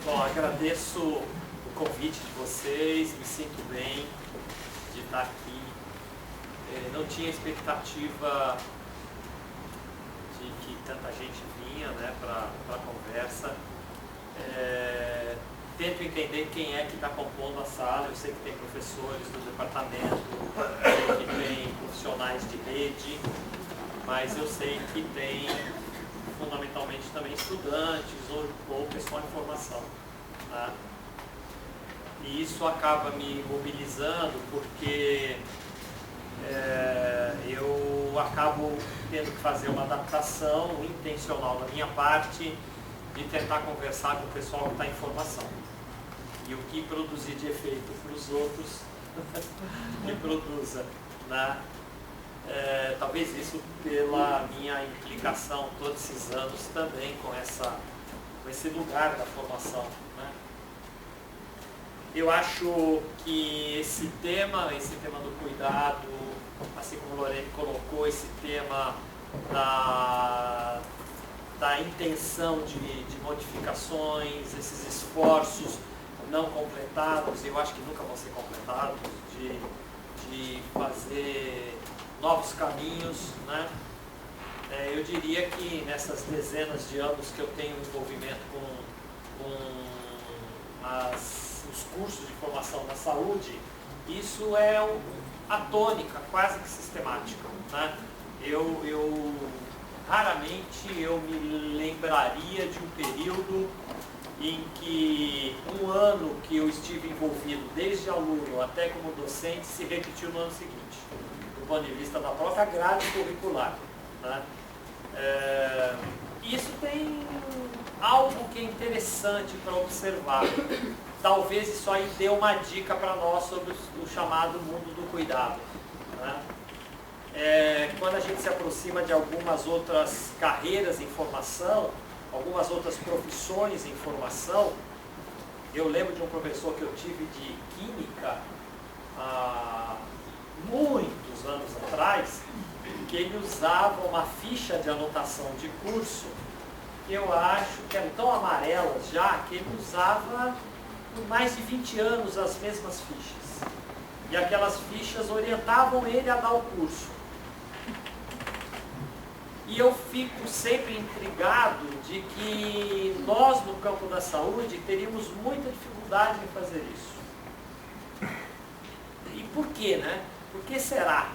Bom, agradeço o convite de vocês, me sinto bem de estar aqui. Não tinha expectativa de que tanta gente vinha, né, para a conversa. Tento entender quem é que está compondo a sala. Eu sei que tem professores do departamento, sei que tem profissionais de rede, mas eu sei que tem fundamentalmente também estudantes ou pessoal em formação, tá? E isso acaba me mobilizando porque eu acabo tendo que fazer uma adaptação intencional da minha parte de tentar conversar com o pessoal que está em formação. E o que produzir de efeito para os outros, que produza, né? Talvez isso pela minha implicação todos esses anos também com esse lugar da formação, né? Eu acho que esse tema do cuidado, assim como a Lorene colocou, esse tema da intenção de modificações, esses esforços não completados, eu acho que nunca vão ser completados, de fazer novos caminhos, né? Eu diria que nessas dezenas de anos que eu tenho envolvimento com os cursos de formação na saúde, isso é a tônica quase que sistemática, né? Raramente eu me lembraria de um período em que um ano que eu estive envolvido desde aluno até como docente se repetiu no ano seguinte, do ponto de vista da própria grade curricular, né? Isso tem algo que é interessante para observar. Talvez isso aí dê uma dica para nós sobre o chamado mundo do cuidado, né? Quando a gente se aproxima de algumas outras carreiras em formação, algumas outras profissões em formação, eu lembro de um professor que eu tive de química há muitos anos atrás, que ele usava uma ficha de anotação de curso, que eu acho que eram tão amarelas já, que ele usava por mais de 20 anos as mesmas fichas. E aquelas fichas orientavam ele a dar o curso. E eu fico sempre intrigado de que nós, no campo da saúde, teríamos muita dificuldade em fazer isso. E por quê, né? Por que será?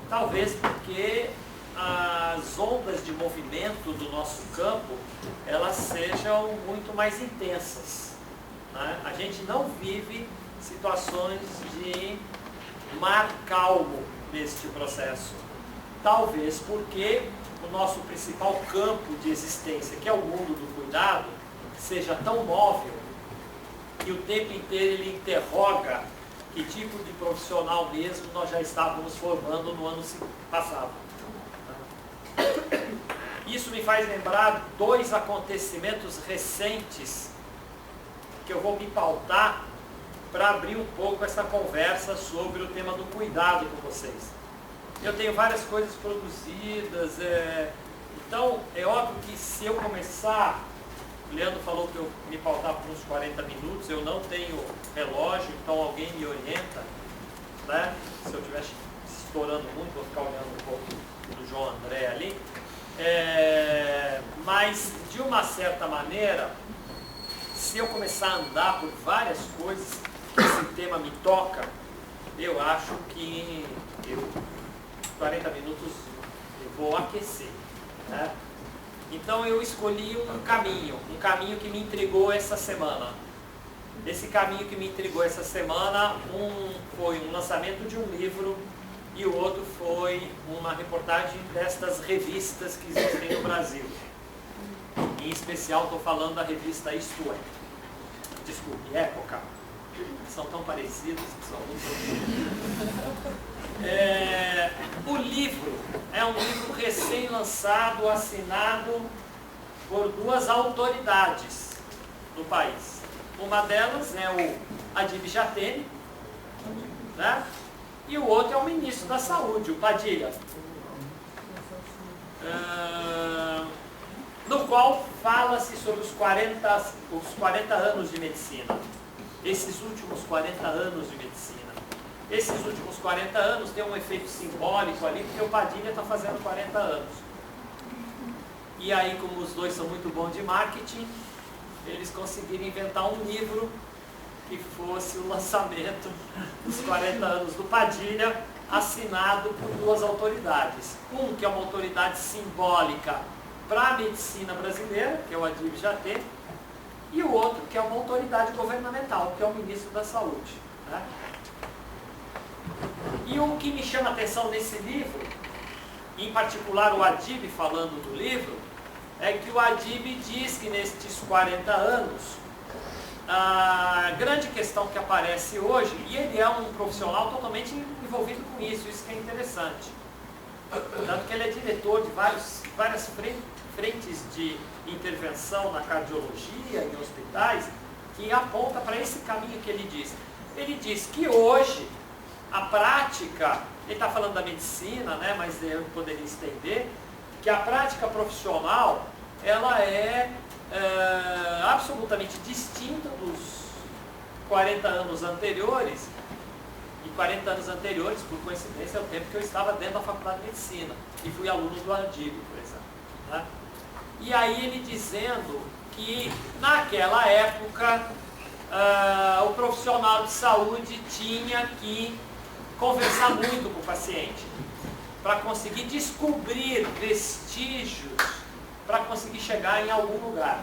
Talvez porque as ondas de movimento do nosso campo, elas sejam muito mais intensas, né? A gente não vive situações de mar calmo neste processo. Talvez porque o nosso principal campo de existência, que é o mundo do cuidado, seja tão móvel que o tempo inteiro ele interroga que tipo de profissional mesmo nós já estávamos formando no ano passado. Isso me faz lembrar dois acontecimentos recentes que eu vou me pautar para abrir um pouco essa conversa sobre o tema do cuidado com vocês. Eu tenho várias coisas produzidas, então é óbvio que se eu começar, o Leandro falou que eu me pautar por uns 40 minutos, eu não tenho relógio, então alguém me orienta, né? Se eu estiver estourando muito, vou ficar olhando um pouco do João André ali. Mas, de uma certa maneira, se eu começar a andar por várias coisas que esse tema me toca, eu acho que 40 minutos eu vou aquecer, né? Então eu escolhi um caminho que me intrigou essa semana. Esse caminho que me intrigou essa semana, foi um lançamento de um livro e o outro foi uma reportagem destas revistas que existem no Brasil. Em especial estou falando da revista Isto É. Desculpe, Época. São tão parecidos que são muito... O livro é um livro recém-lançado, assinado por duas autoridades do país. Uma delas é o Adib Jatene, né? E o outro é o ministro da Saúde, o Padilha. no qual fala-se sobre os 40 anos de medicina. Esses últimos 40 anos de medicina. Esses últimos 40 anos tem um efeito simbólico ali, porque o Padilha está fazendo 40 anos. E aí, como os dois são muito bons de marketing, eles conseguiram inventar um livro que fosse o lançamento dos 40 anos do Padilha, assinado por duas autoridades. Um que é uma autoridade simbólica para a medicina brasileira, que é o ADIB-JAT, e o outro que é uma autoridade governamental, que é o Ministro da Saúde. Né? E o que me chama a atenção nesse livro, em particular o ADIB falando do livro, é que o ADIB diz que nestes 40 anos, a grande questão que aparece hoje, e ele é um profissional totalmente envolvido com isso que é interessante. Tanto que ele é diretor de várias frentes de intervenção na cardiologia, em hospitais, que aponta para esse caminho que ele diz. Ele diz que hoje, a prática, ele está falando da medicina, né, mas eu poderia estender, que a prática profissional, ela é absolutamente distinta dos 40 anos anteriores, e 40 anos anteriores, por coincidência, é o tempo que eu estava dentro da faculdade de medicina, e fui aluno do ADIB, por exemplo. Né? E aí ele dizendo que, naquela época, o profissional de saúde tinha que conversar muito com o paciente, para conseguir descobrir vestígios, para conseguir chegar em algum lugar.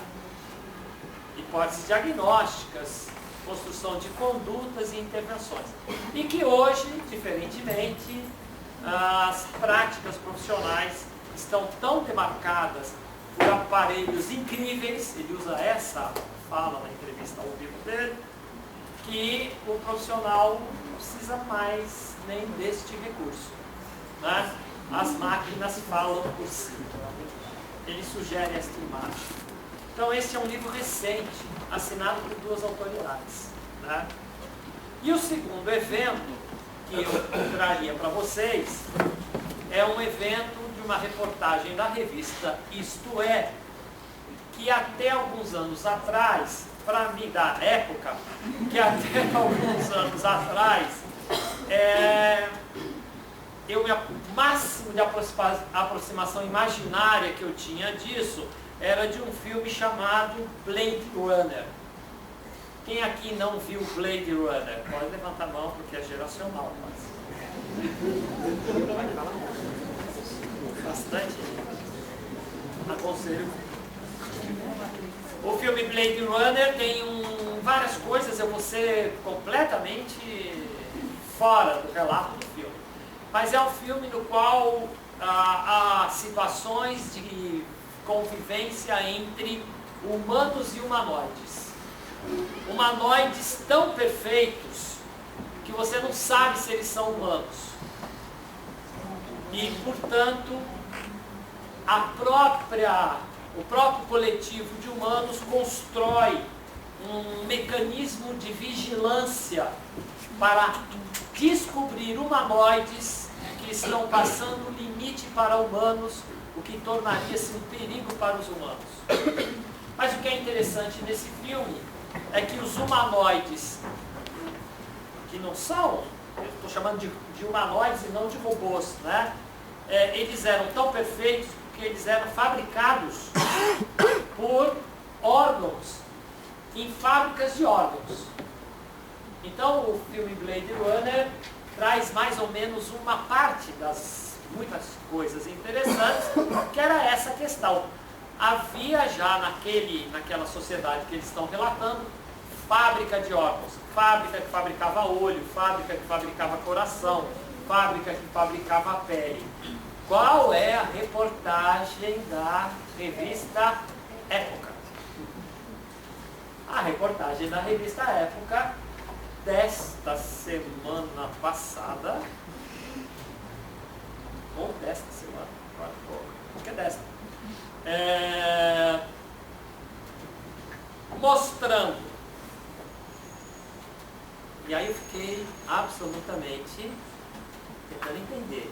Hipóteses diagnósticas, construção de condutas e intervenções. E que hoje, diferentemente, as práticas profissionais estão tão demarcadas por aparelhos incríveis, ele usa essa fala na entrevista ao vivo dele, que o profissional não precisa mais nem deste recurso. Né? As máquinas falam por si. Ele sugere esta imagem. Então este é um livro recente, assinado por duas autoridades. Né? E o segundo evento que eu traria para vocês é um evento de uma reportagem da revista Isto É, que até alguns anos atrás, para mim da época, que até alguns anos atrás, o máximo de aproximação imaginária que eu tinha disso era de um filme chamado Blade Runner. Quem aqui não viu Blade Runner? Pode levantar a mão porque é geracional. Bastante. Aconselho. O filme Blade Runner tem várias coisas, eu vou ser completamente fora do relato do filme. Mas é um filme no qual há situações de convivência entre humanos e humanoides. Humanoides tão perfeitos que você não sabe se eles são humanos. E, portanto, o próprio coletivo de humanos constrói um mecanismo de vigilância para descobrir humanoides que estão passando o limite para humanos, o que tornaria-se um perigo para os humanos. Mas o que é interessante nesse filme é que os humanoides, que não são, eu estou chamando de humanoides e não de robôs, né? Eles eram tão perfeitos porque eles eram fabricados por órgãos, em fábricas de órgãos. Então o filme Blade Runner traz mais ou menos uma parte das muitas coisas interessantes, que era essa questão. Havia já naquela sociedade que eles estão relatando, fábrica de órgãos, fábrica que fabricava olho, fábrica que fabricava coração, fábrica que fabricava pele. Qual é a reportagem da revista Época? A reportagem da revista Época desta semana passada, ou desta semana, acho que é desta, mostrando, e aí eu fiquei absolutamente tentando entender,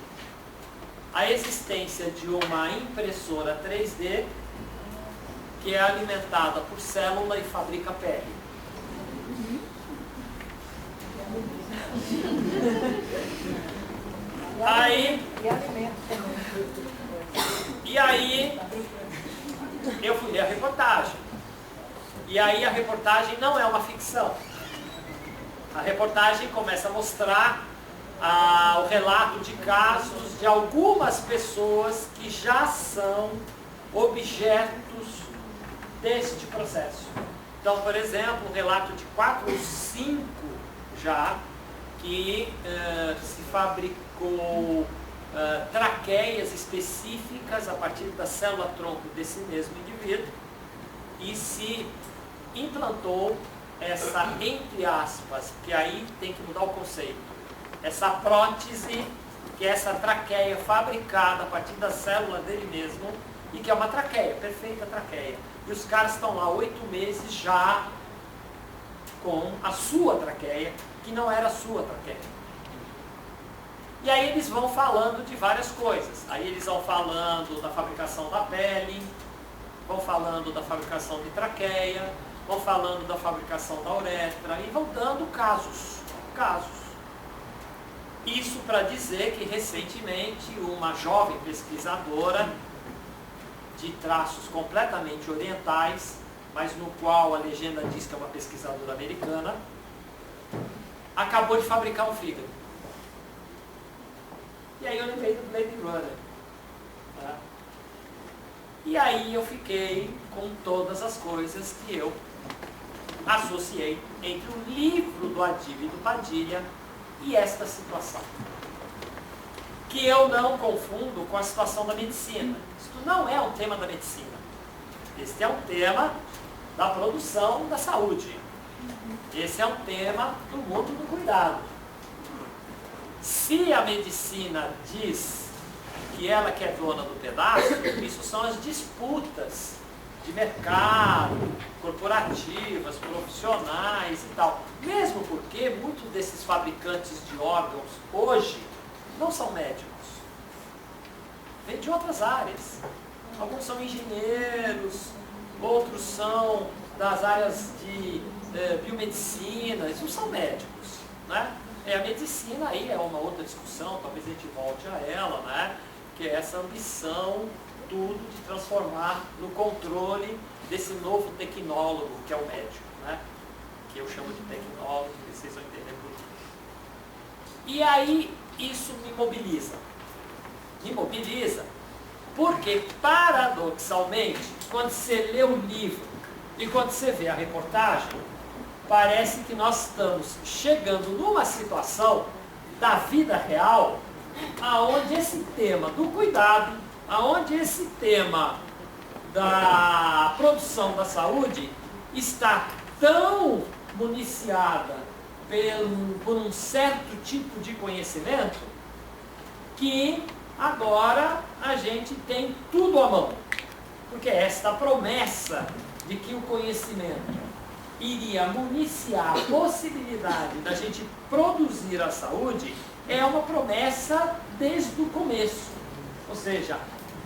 a existência de uma impressora 3D que é alimentada por célula e fabrica pele. E aí eu fui ler a reportagem. E aí a reportagem não é uma ficção. A reportagem começa a mostrar o relato de casos de algumas pessoas que já são objetos deste processo. Então, por exemplo, um relato de 4 ou 5 já que se fabricou traqueias específicas a partir da célula-tronco desse mesmo indivíduo e se implantou essa, entre aspas, que aí tem que mudar o conceito, essa prótese, que é essa traqueia fabricada a partir da célula dele mesmo, e que é uma traqueia, perfeita traqueia. E os caras estão lá 8 meses já com a sua traqueia, que não era a sua traqueia. E aí eles vão falando de várias coisas. Aí eles vão falando da fabricação da pele, vão falando da fabricação de traqueia, vão falando da fabricação da uretra e vão dando casos. Isso para dizer que recentemente uma jovem pesquisadora de traços completamente orientais, mas no qual a legenda diz que é uma pesquisadora americana, acabou de fabricar um fígado. E aí eu lembrei do Blade Runner. Tá? E aí eu fiquei com todas as coisas que eu associei entre o livro do Adib e do Padilha e esta situação. Que eu não confundo com a situação da medicina. Isto não é um tema da medicina. Este é um tema da produção da saúde. Esse é um tema do mundo do cuidado. Se a medicina diz que ela que é dona do pedaço, isso são as disputas de mercado, corporativas, profissionais e tal. Mesmo porque muitos desses fabricantes de órgãos hoje não são médicos. Vêm de outras áreas. Alguns são engenheiros, outros são das áreas de biomedicina, eles não são médicos, né? A medicina aí é uma outra discussão, talvez a gente volte a ela, né? Que é essa ambição tudo de transformar no controle desse novo tecnólogo que é o médico, né? Que eu chamo de tecnólogo, que vocês vão entender por quê. E aí isso me mobiliza. Me mobiliza porque, paradoxalmente, quando você lê o livro e quando você vê a reportagem, parece que nós estamos chegando numa situação da vida real aonde esse tema do cuidado, aonde esse tema da produção da saúde está tão municiada por um certo tipo de conhecimento que agora a gente tem tudo à mão. Porque esta promessa de que o conhecimento iria municiar a possibilidade da gente produzir a saúde é uma promessa desde o começo. Ou seja,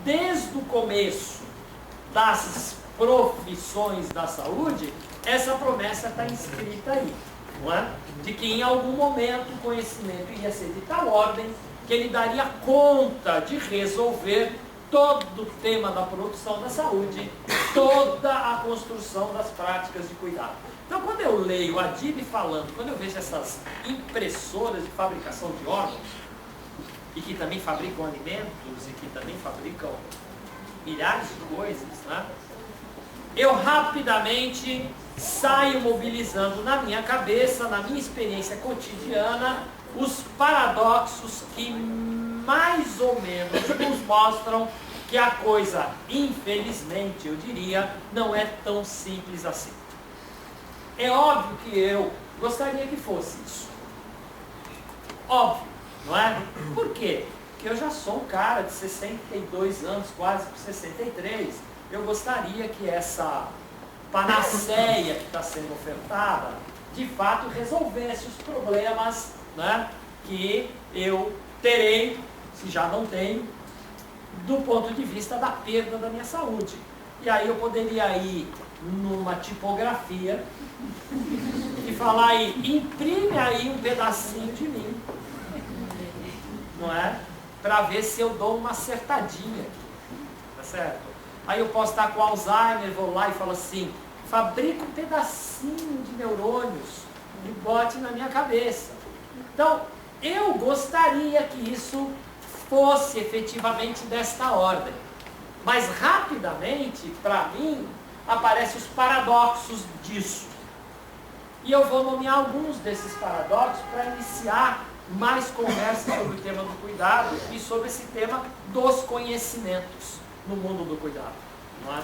desde o começo das profissões da saúde, essa promessa está inscrita aí, não é? De que em algum momento o conhecimento iria ser de tal ordem que ele daria conta de resolver todo o tema da produção da saúde, toda a construção das práticas de cuidado. Então, quando eu leio o Adib falando, quando eu vejo essas impressoras de fabricação de órgãos, e que também fabricam alimentos, e que também fabricam milhares de coisas, né? Eu rapidamente saio mobilizando na minha cabeça, na minha experiência cotidiana, os paradoxos que mais ou menos nos mostram que a coisa, infelizmente, eu diria, não é tão simples assim. É óbvio que eu gostaria que fosse isso. Óbvio, não é? Por quê? Porque eu já sou um cara de 62 anos, quase 63. Eu gostaria que essa panaceia que está sendo ofertada, de fato, resolvesse os problemas, né, que eu terei, se já não tenho, do ponto de vista da perda da minha saúde. E aí eu poderia ir numa tipografia e falar aí, imprime aí um pedacinho de mim, não é? Para ver se eu dou uma acertadinha aqui, tá certo? Aí eu posso estar com Alzheimer, vou lá e falo assim, fabrica um pedacinho de neurônios e bote na minha cabeça. Então, eu gostaria que isso fosse efetivamente desta ordem. Mas rapidamente, para mim, aparecem os paradoxos disso. E eu vou nomear alguns desses paradoxos para iniciar mais conversa sobre o tema do cuidado e sobre esse tema dos conhecimentos no mundo do cuidado. Não é?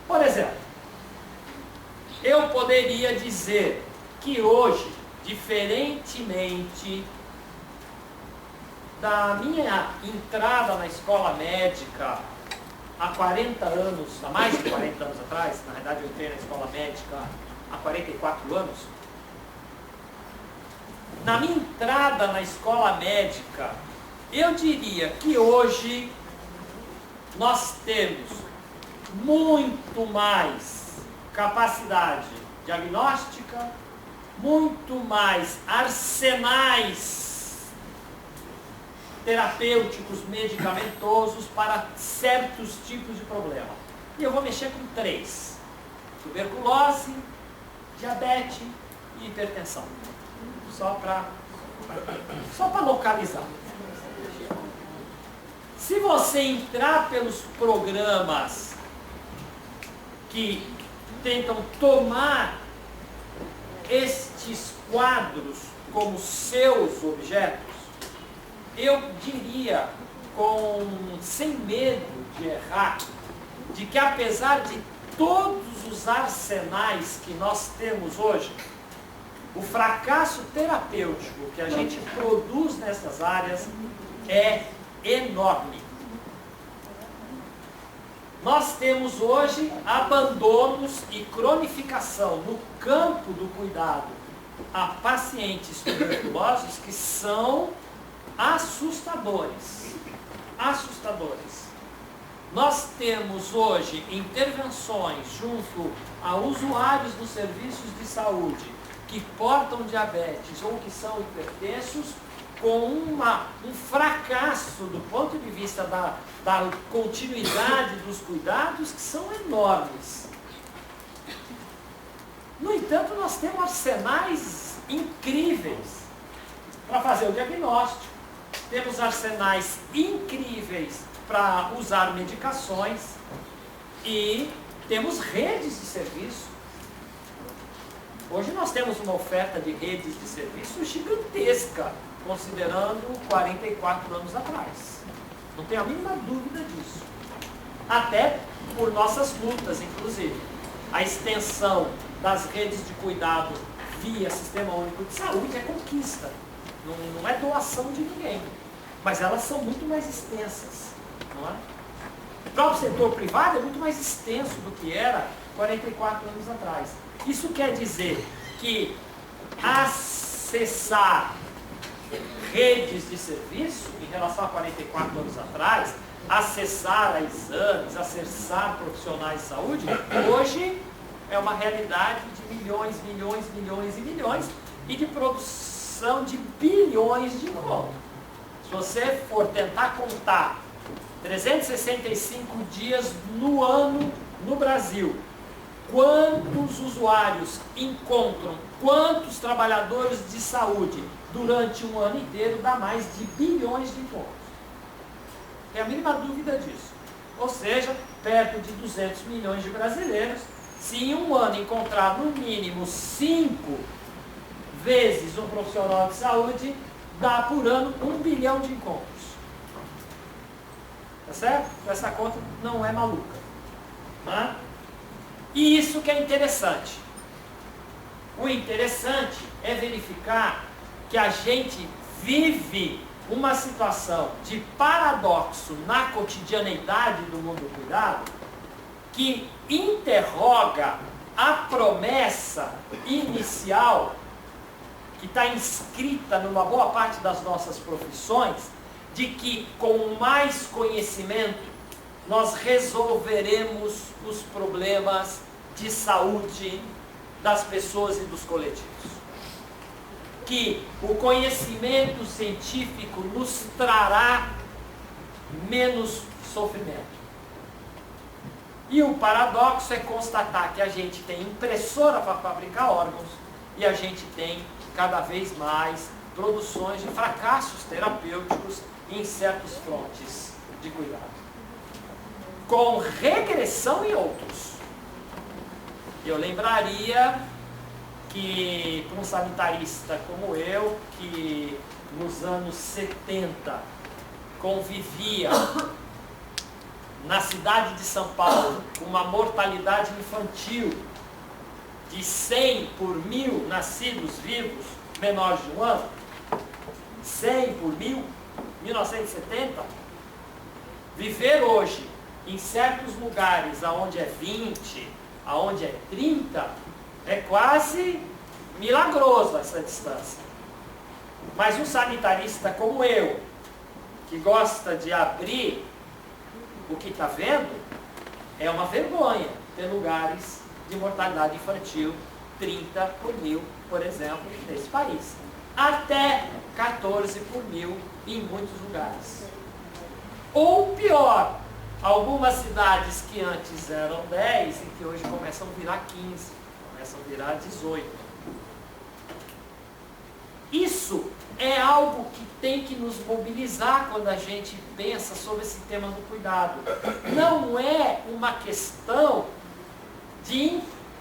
Por exemplo, eu poderia dizer que hoje, diferentemente da minha entrada na escola médica há 40 anos, há mais de 40 anos atrás, na verdade eu entrei na escola médica há 44 anos, na minha entrada na escola médica, eu diria que hoje nós temos muito mais capacidade diagnóstica, muito mais arsenais terapêuticos, medicamentosos para certos tipos de problema. E eu vou mexer com 3. Tuberculose, diabetes e hipertensão. Só para localizar. Se você entrar pelos programas que tentam tomar estes quadros como seus objetos, eu diria, sem medo de errar, de que apesar de todos os arsenais que nós temos hoje, o fracasso terapêutico que a gente produz nessas áreas é enorme. Nós temos hoje abandonos e cronificação no campo do cuidado a pacientes tuberculosos que são assustadores. Assustadores. Nós temos hoje intervenções junto a usuários dos serviços de saúde que portam diabetes ou que são hipertensos, com um fracasso do ponto de vista da continuidade dos cuidados, que são enormes. No entanto, nós temos arsenais incríveis para fazer o diagnóstico, temos arsenais incríveis para usar medicações e temos redes de serviço. Hoje nós temos uma oferta de redes de serviço gigantesca, considerando 44 anos atrás. Não tenho a mínima dúvida disso. Até por nossas lutas, inclusive. A extensão das redes de cuidado via Sistema Único de Saúde é conquista. Não é doação de ninguém. Mas elas são muito mais extensas. Não é? O próprio setor privado é muito mais extenso do que era 44 anos atrás. Isso quer dizer que acessar redes de serviço, em relação a 44 anos atrás, acessar a exames, acessar profissionais de saúde, hoje é uma realidade de milhões, milhões, milhões e milhões, e de produção de bilhões de encontros. Se você for tentar contar 365 dias no ano no Brasil, quantos usuários encontram, quantos trabalhadores de saúde durante um ano inteiro, dá mais de bilhões de encontros. Tem a mínima dúvida disso. Ou seja, perto de 200 milhões de brasileiros, se em um ano encontrar no mínimo 5 vezes um profissional de saúde, dá por ano 1 bilhão de encontros. Tá certo? Essa conta não é maluca. Tá? E isso que é interessante. O interessante é verificar que a gente vive uma situação de paradoxo na cotidianeidade do mundo do cuidado que interroga a promessa inicial que está inscrita numa boa parte das nossas profissões de que com mais conhecimento nós resolveremos os problemas de saúde das pessoas e dos coletivos. Que o conhecimento científico nos trará menos sofrimento. E o paradoxo é constatar que a gente tem impressora para fabricar órgãos e a gente tem cada vez mais produções de fracassos terapêuticos em certos frontes de cuidado, com regressão em outros. Eu lembraria que, para um sanitarista como eu, que nos anos 70 convivia na cidade de São Paulo com uma mortalidade infantil de 100 por 1000 nascidos vivos menores de 1 ano, 100 por 1000, 1970, viver hoje em certos lugares aonde é 20, aonde é 30, é quase milagroso essa distância. Mas um sanitarista como eu, que gosta de abrir o que está vendo, é uma vergonha ter lugares de mortalidade infantil 30 por 1000, por exemplo, nesse país. Até 14 por 1000 em muitos lugares. Ou pior, algumas cidades que antes eram 10 e que hoje começam a virar 15, começam a virar 18. Isso é algo que tem que nos mobilizar quando a gente pensa sobre esse tema do cuidado. Não é uma questão de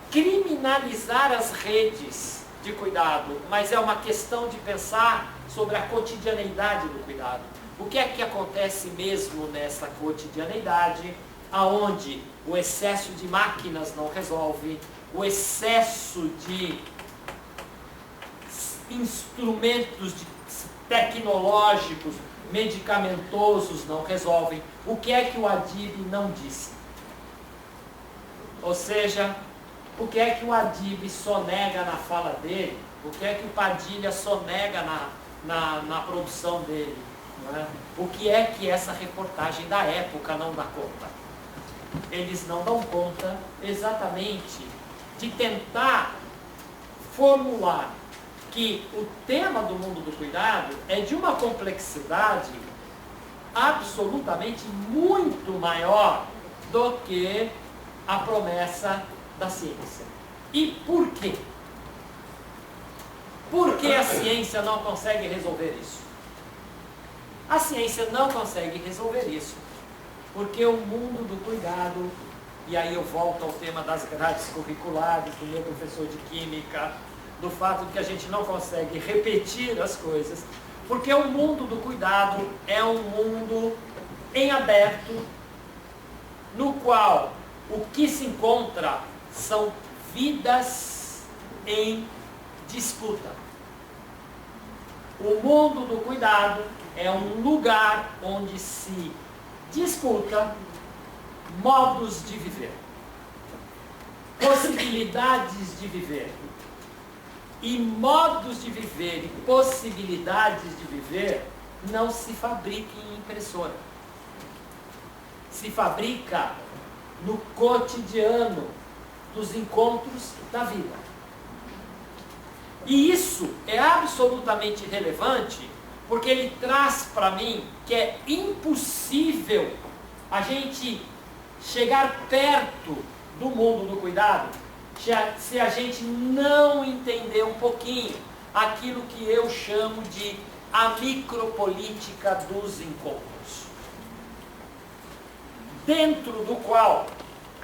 criminalizar as redes de cuidado, mas é uma questão de pensar sobre a cotidianeidade do cuidado. O que é que acontece mesmo nessa cotidianeidade, aonde o excesso de máquinas não resolve, o excesso de instrumentos tecnológicos, medicamentosos não resolvem. O que é que o Adib não disse? Ou seja, o que é que o Adib sonega na fala dele? O que é que o Padilha sonega na produção dele? Não é? O que é que essa reportagem da época não dá conta? Eles não dão conta exatamente de tentar formular que o tema do mundo do cuidado é de uma complexidade absolutamente muito maior do que a promessa da ciência. E por quê? Por que a ciência não consegue resolver isso? A ciência não consegue resolver isso porque o mundo do cuidado, e aí eu volto ao tema das grades curriculares, do meu professor de química, do fato de que a gente não consegue repetir as coisas, porque o mundo do cuidado é um mundo em aberto, no qual o que se encontra são vidas em disputa. O mundo do cuidado é um lugar onde se disputa modos de viver, possibilidades de viver. E modos de viver e possibilidades de viver não se fabricam em impressora. Se fabrica no cotidiano dos encontros da vida. E isso é absolutamente relevante porque ele traz para mim que é impossível a gente chegar perto do mundo do cuidado se a gente não entender um pouquinho aquilo que eu chamo de a micropolítica dos encontros, dentro do qual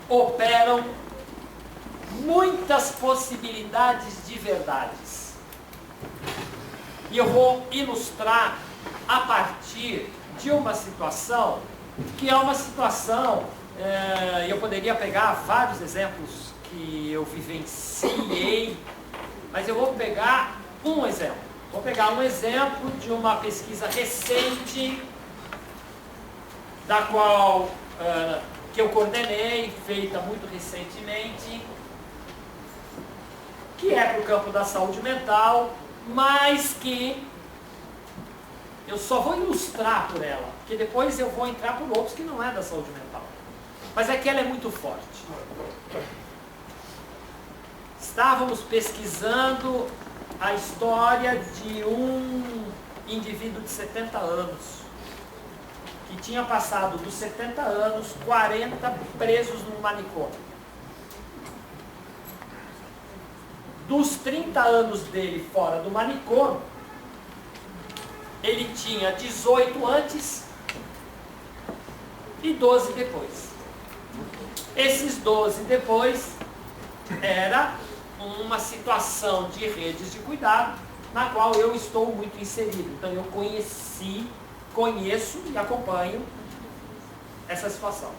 operam muitas possibilidades de verdades. E eu vou ilustrar a partir de uma situação que é uma situação, eu poderia pegar vários exemplos que eu vivenciei, mas eu vou pegar um exemplo. Vou pegar um exemplo de uma pesquisa recente, da qual que eu coordenei, feita muito recentemente, que é para o campo da saúde mental, mas que Eu só vou ilustrar por ela, porque depois eu vou entrar por outros que não é da saúde mental. Mas é que ela é muito forte. Estávamos pesquisando a história de um indivíduo de 70 anos, que tinha passado dos 70 anos, 40 presos no manicômio. Dos 30 anos dele fora do manicômio, ele tinha 18 antes e 12 depois. Esses 12 depois era uma situação de redes de cuidado na qual eu estou muito inserido. Então eu conheço e acompanho essa situação.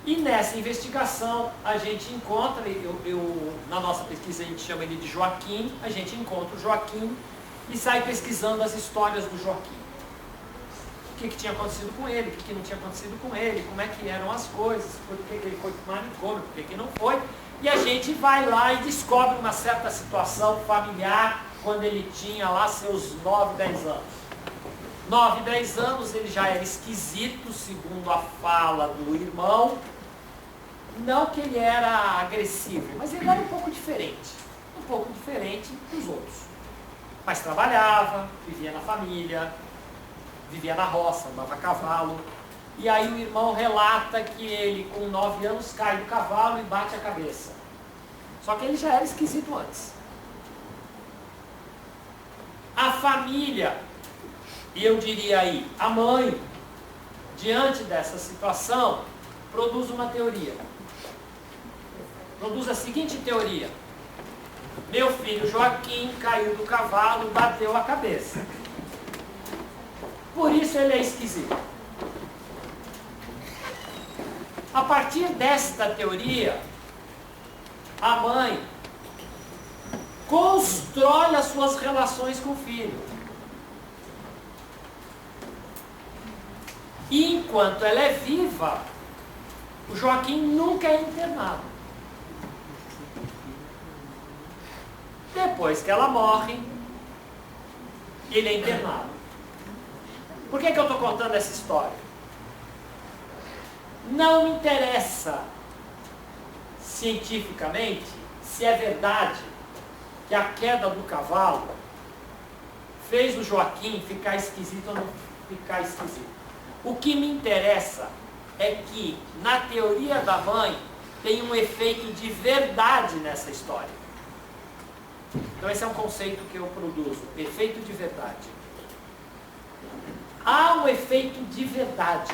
E nessa investigação a gente encontra, na nossa pesquisa a gente chama ele de Joaquim, a gente encontra o Joaquim e sai pesquisando as histórias do Joaquim. O que tinha acontecido com ele, o que não tinha acontecido com ele, como é que eram as coisas, por que ele foi para o manicômio, por que não foi. E a gente vai lá e descobre uma certa situação familiar quando ele tinha lá seus 9, 10 anos. 9, 10 anos ele já era esquisito, segundo a fala do irmão. Não que ele era agressivo, mas ele era um pouco diferente dos outros. Mas trabalhava, vivia na família, vivia na roça, andava a cavalo. E aí o irmão relata que ele, com 9 anos, cai do cavalo e bate a cabeça. Só que ele já era esquisito antes. A família, e eu diria aí, a mãe, diante dessa situação, produz uma teoria. Produz a seguinte teoria: meu filho Joaquim caiu do cavalo e bateu a cabeça. Por isso ele é esquisito. A partir desta teoria, a mãe constrói as suas relações com o filho. E enquanto ela é viva, o Joaquim nunca é internado. Depois que ela morre, ele é internado. Por que eu estou contando essa história? Não me interessa cientificamente se é verdade que a queda do cavalo fez o Joaquim ficar esquisito ou não ficar esquisito. O que me interessa é que, na teoria da mãe, tem um efeito de verdade nessa história. Então esse é um conceito que eu produzo, efeito de verdade. Há um efeito de verdade.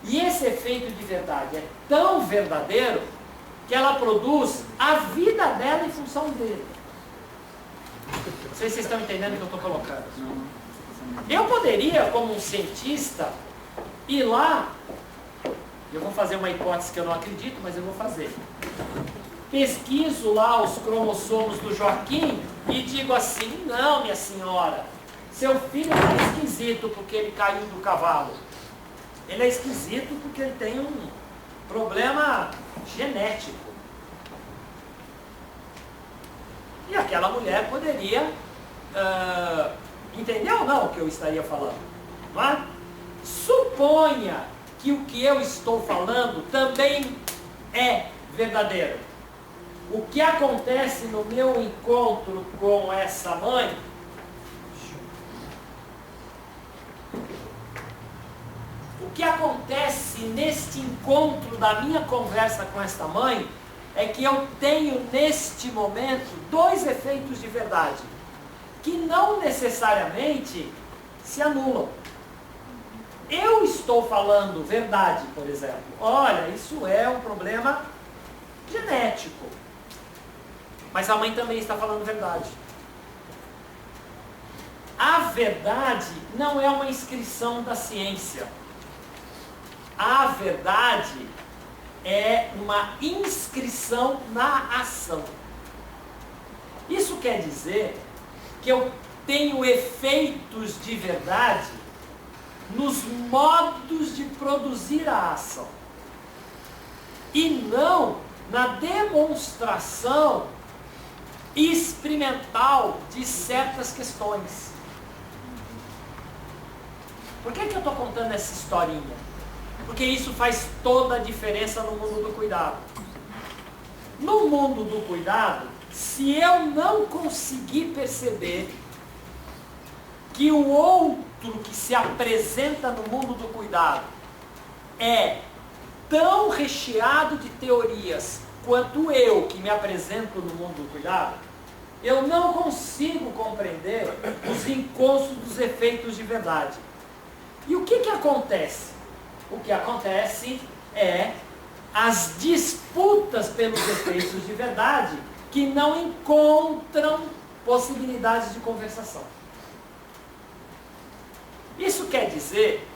E esse efeito de verdade é tão verdadeiro que ela produz a vida dela em função dele. Não sei se vocês estão entendendo o que eu estou colocando. Eu poderia, como um cientista, ir lá, eu vou fazer uma hipótese que eu não acredito, mas eu vou fazer. Pesquiso lá os cromossomos do Joaquim e digo assim: não, minha senhora, seu filho é esquisito porque ele caiu do cavalo. Ele é esquisito porque ele tem um problema genético. E aquela mulher poderia entender ou não o que eu estaria falando. Não é? Suponha que o que eu estou falando também é verdadeiro. O que acontece no meu encontro com essa mãe o que acontece neste encontro da minha conversa com esta mãe é que eu tenho neste momento dois efeitos de verdade que não necessariamente se anulam. Eu estou falando verdade, por exemplo. Olha, isso é um problema genético. Mas a mãe também está falando verdade. A verdade não é uma inscrição da ciência. A verdade é uma inscrição na ação. Isso quer dizer que eu tenho efeitos de verdade nos modos de produzir a ação. E não na demonstração experimental de certas questões. Por que eu estou contando essa historinha? Porque isso faz toda a diferença no mundo do cuidado. No mundo do cuidado, se eu não conseguir perceber que o outro que se apresenta no mundo do cuidado é tão recheado de teorias quanto eu que me apresento no mundo do cuidado, eu não consigo compreender os encontros dos efeitos de verdade. E o que acontece? O que acontece é as disputas pelos efeitos de verdade que não encontram possibilidades de conversação. Isso quer dizer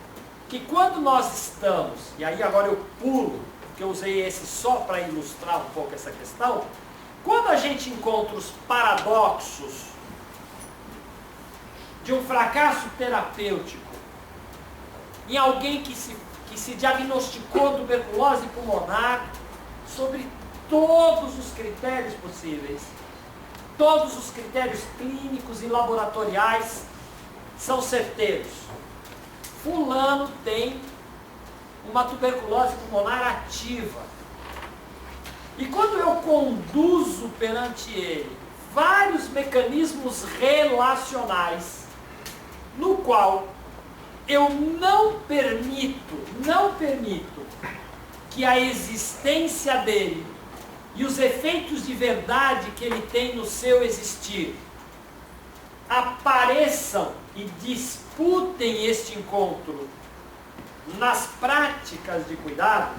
que quando nós estamos, e aí agora eu pulo, porque eu usei esse só para ilustrar um pouco essa questão, quando a gente encontra os paradoxos de um fracasso terapêutico em alguém que se diagnosticou tuberculose pulmonar sobre todos os critérios possíveis, todos os critérios clínicos e laboratoriais são certeiros. Fulano tem uma tuberculose pulmonar ativa. E quando eu conduzo perante ele vários mecanismos relacionais, no qual eu não permito que a existência dele e os efeitos de verdade que ele tem no seu existir apareçam e disputem este encontro nas práticas de cuidado,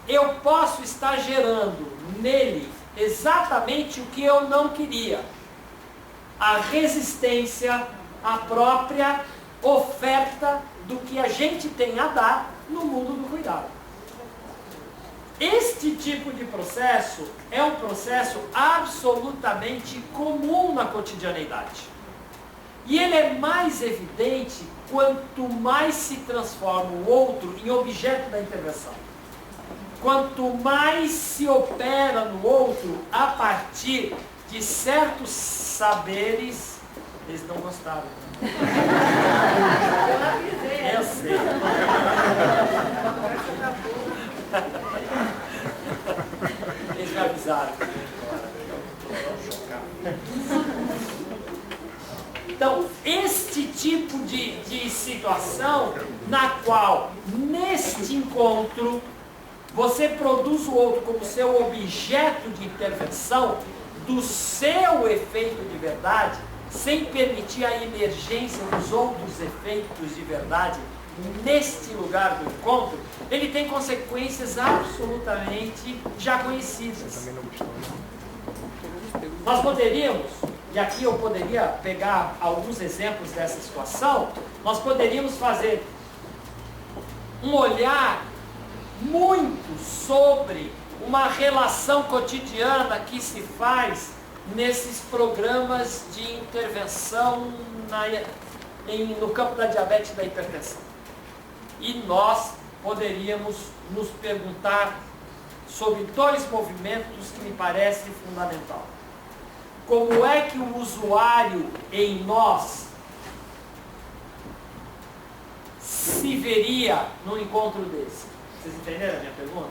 eu posso estar gerando nele exatamente o que eu não queria: a resistência à própria oferta do que a gente tem a dar no mundo do cuidado. Este tipo de processo é um processo absolutamente comum na cotidianeidade. E ele é mais evidente quanto mais se transforma o outro em objeto da intervenção. Quanto mais se opera no outro a partir de certos saberes. Eles não gostaram. Eu sei. Eles me avisaram. Então, este tipo de situação na qual, neste encontro, você produz o outro como seu objeto de intervenção do seu efeito de verdade, sem permitir a emergência dos outros efeitos de verdade neste lugar do encontro, ele tem consequências absolutamente já conhecidas. Nós poderíamos, e aqui eu poderia pegar alguns exemplos dessa situação, nós poderíamos fazer um olhar muito sobre uma relação cotidiana que se faz nesses programas de intervenção no campo da diabetes e da hipertensão. E nós poderíamos nos perguntar sobre dois movimentos que me parecem fundamentais. Como é que o usuário em nós se veria num encontro desse? Vocês entenderam a minha pergunta?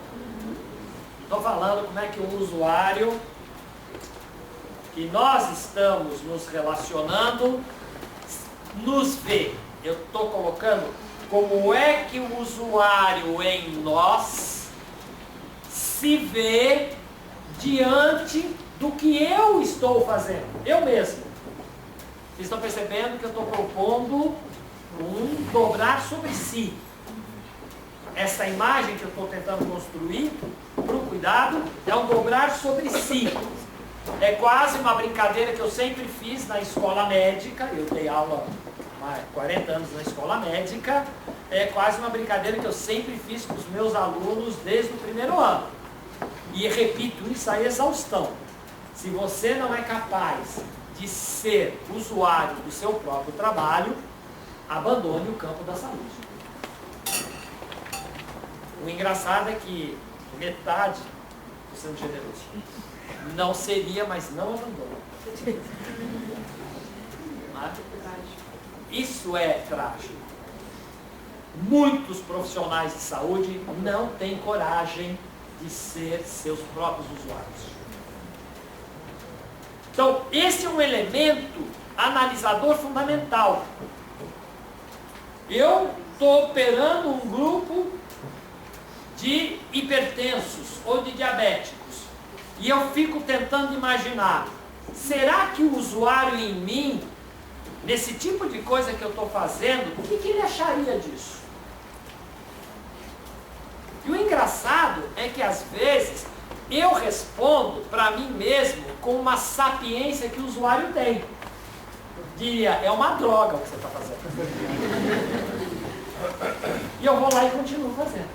Estou falando como é que o usuário que nós estamos nos relacionando nos vê. Eu estou colocando como é que o usuário em nós se vê diante do que eu estou fazendo, eu mesmo. Vocês estão percebendo que eu estou propondo um dobrar sobre si. Essa imagem que eu estou tentando construir para o cuidado é um dobrar sobre si. É quase uma brincadeira que eu sempre fiz na escola médica. Eu dei aula há 40 anos na escola médica. É quase uma brincadeira que eu sempre fiz com os meus alunos desde o primeiro ano. E repito isso a exaustão. Se você não é capaz de ser usuário do seu próprio trabalho, abandone o campo da saúde. O engraçado é que metade, estou sendo generoso, Não seria, mas não abandono. Isso é trágico. Muitos profissionais de saúde não têm coragem de ser seus próprios usuários. Então, esse é um elemento analisador fundamental. Eu estou operando um grupo de hipertensos ou de diabéticos e eu fico tentando imaginar, será que o usuário em mim, nesse tipo de coisa que eu estou fazendo, o que ele acharia disso? E o engraçado é que às vezes eu respondo para mim mesmo com uma sapiência que o usuário tem. Diria, é uma droga o que você está fazendo. E eu vou lá e continuo fazendo.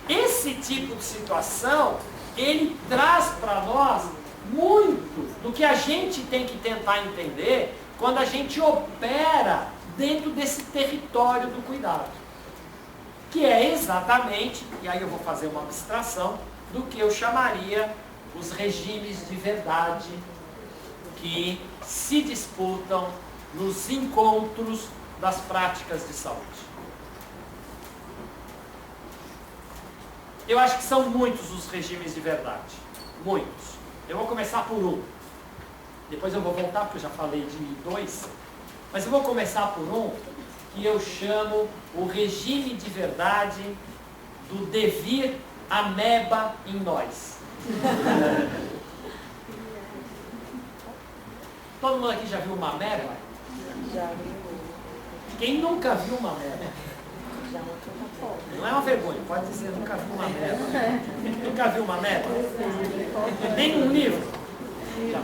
Esse tipo de situação, ele traz para nós muito do que a gente tem que tentar entender quando a gente opera dentro desse território do cuidado. Que é exatamente, e aí eu vou fazer uma abstração, do que eu chamaria os regimes de verdade que se disputam nos encontros das práticas de saúde. Eu acho que são muitos os regimes de verdade. Muitos. Eu vou começar por um. Depois eu vou voltar, porque eu já falei de dois. Mas eu vou começar por um que eu chamo o regime de verdade do devir ameba em nós. Todo mundo aqui já viu uma ameba? Já. Quem nunca viu uma ameba? Não é uma vergonha, pode dizer, nunca vi uma ameba. Nunca viu uma ameba? Nem num livro? Já.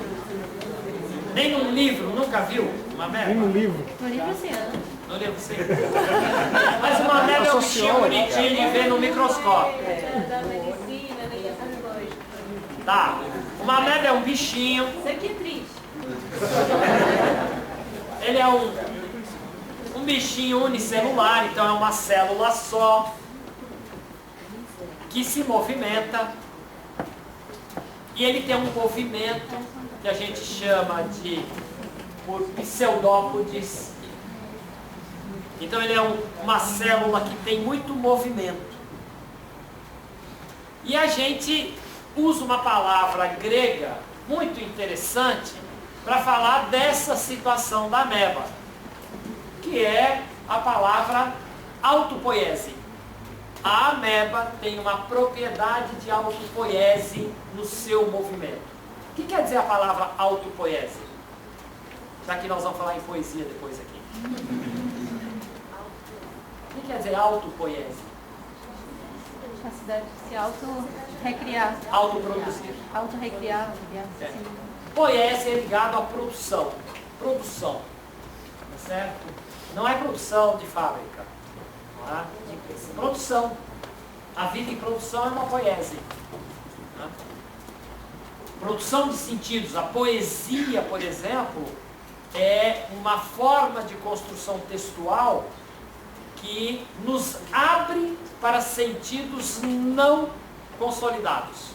Nem num livro, nunca viu uma ameba? Nem no livro. No livro sim. No livro sim. Mas uma ameba é um bichinho bonitinho de ver no microscópio. Da medicina, nem essas coisas. Tá. Uma ameba é um bichinho. Isso aqui é triste. Ele é um bichinho unicelular, então é uma célula só, que se movimenta, e ele tem um movimento que a gente chama de por pseudópodes. Então ele é uma célula que tem muito movimento. E a gente usa uma palavra grega muito interessante para falar dessa situação da ameba, que é a palavra autopoiese. A ameba tem uma propriedade de autopoiese no seu movimento. O que quer dizer a palavra autopoiese? Já que nós vamos falar em poesia depois aqui. O que quer dizer autopoiese? Capacidade de se auto-recriar. Autoproduzir. Auto-recriar. É. Poiese é ligado à produção. Produção. Tá certo? Não é produção de fábrica. Não é? Produção. A vida em produção é uma poiese. Né? Produção de sentidos. A poesia, por exemplo, é uma forma de construção textual que nos abre para sentidos não consolidados.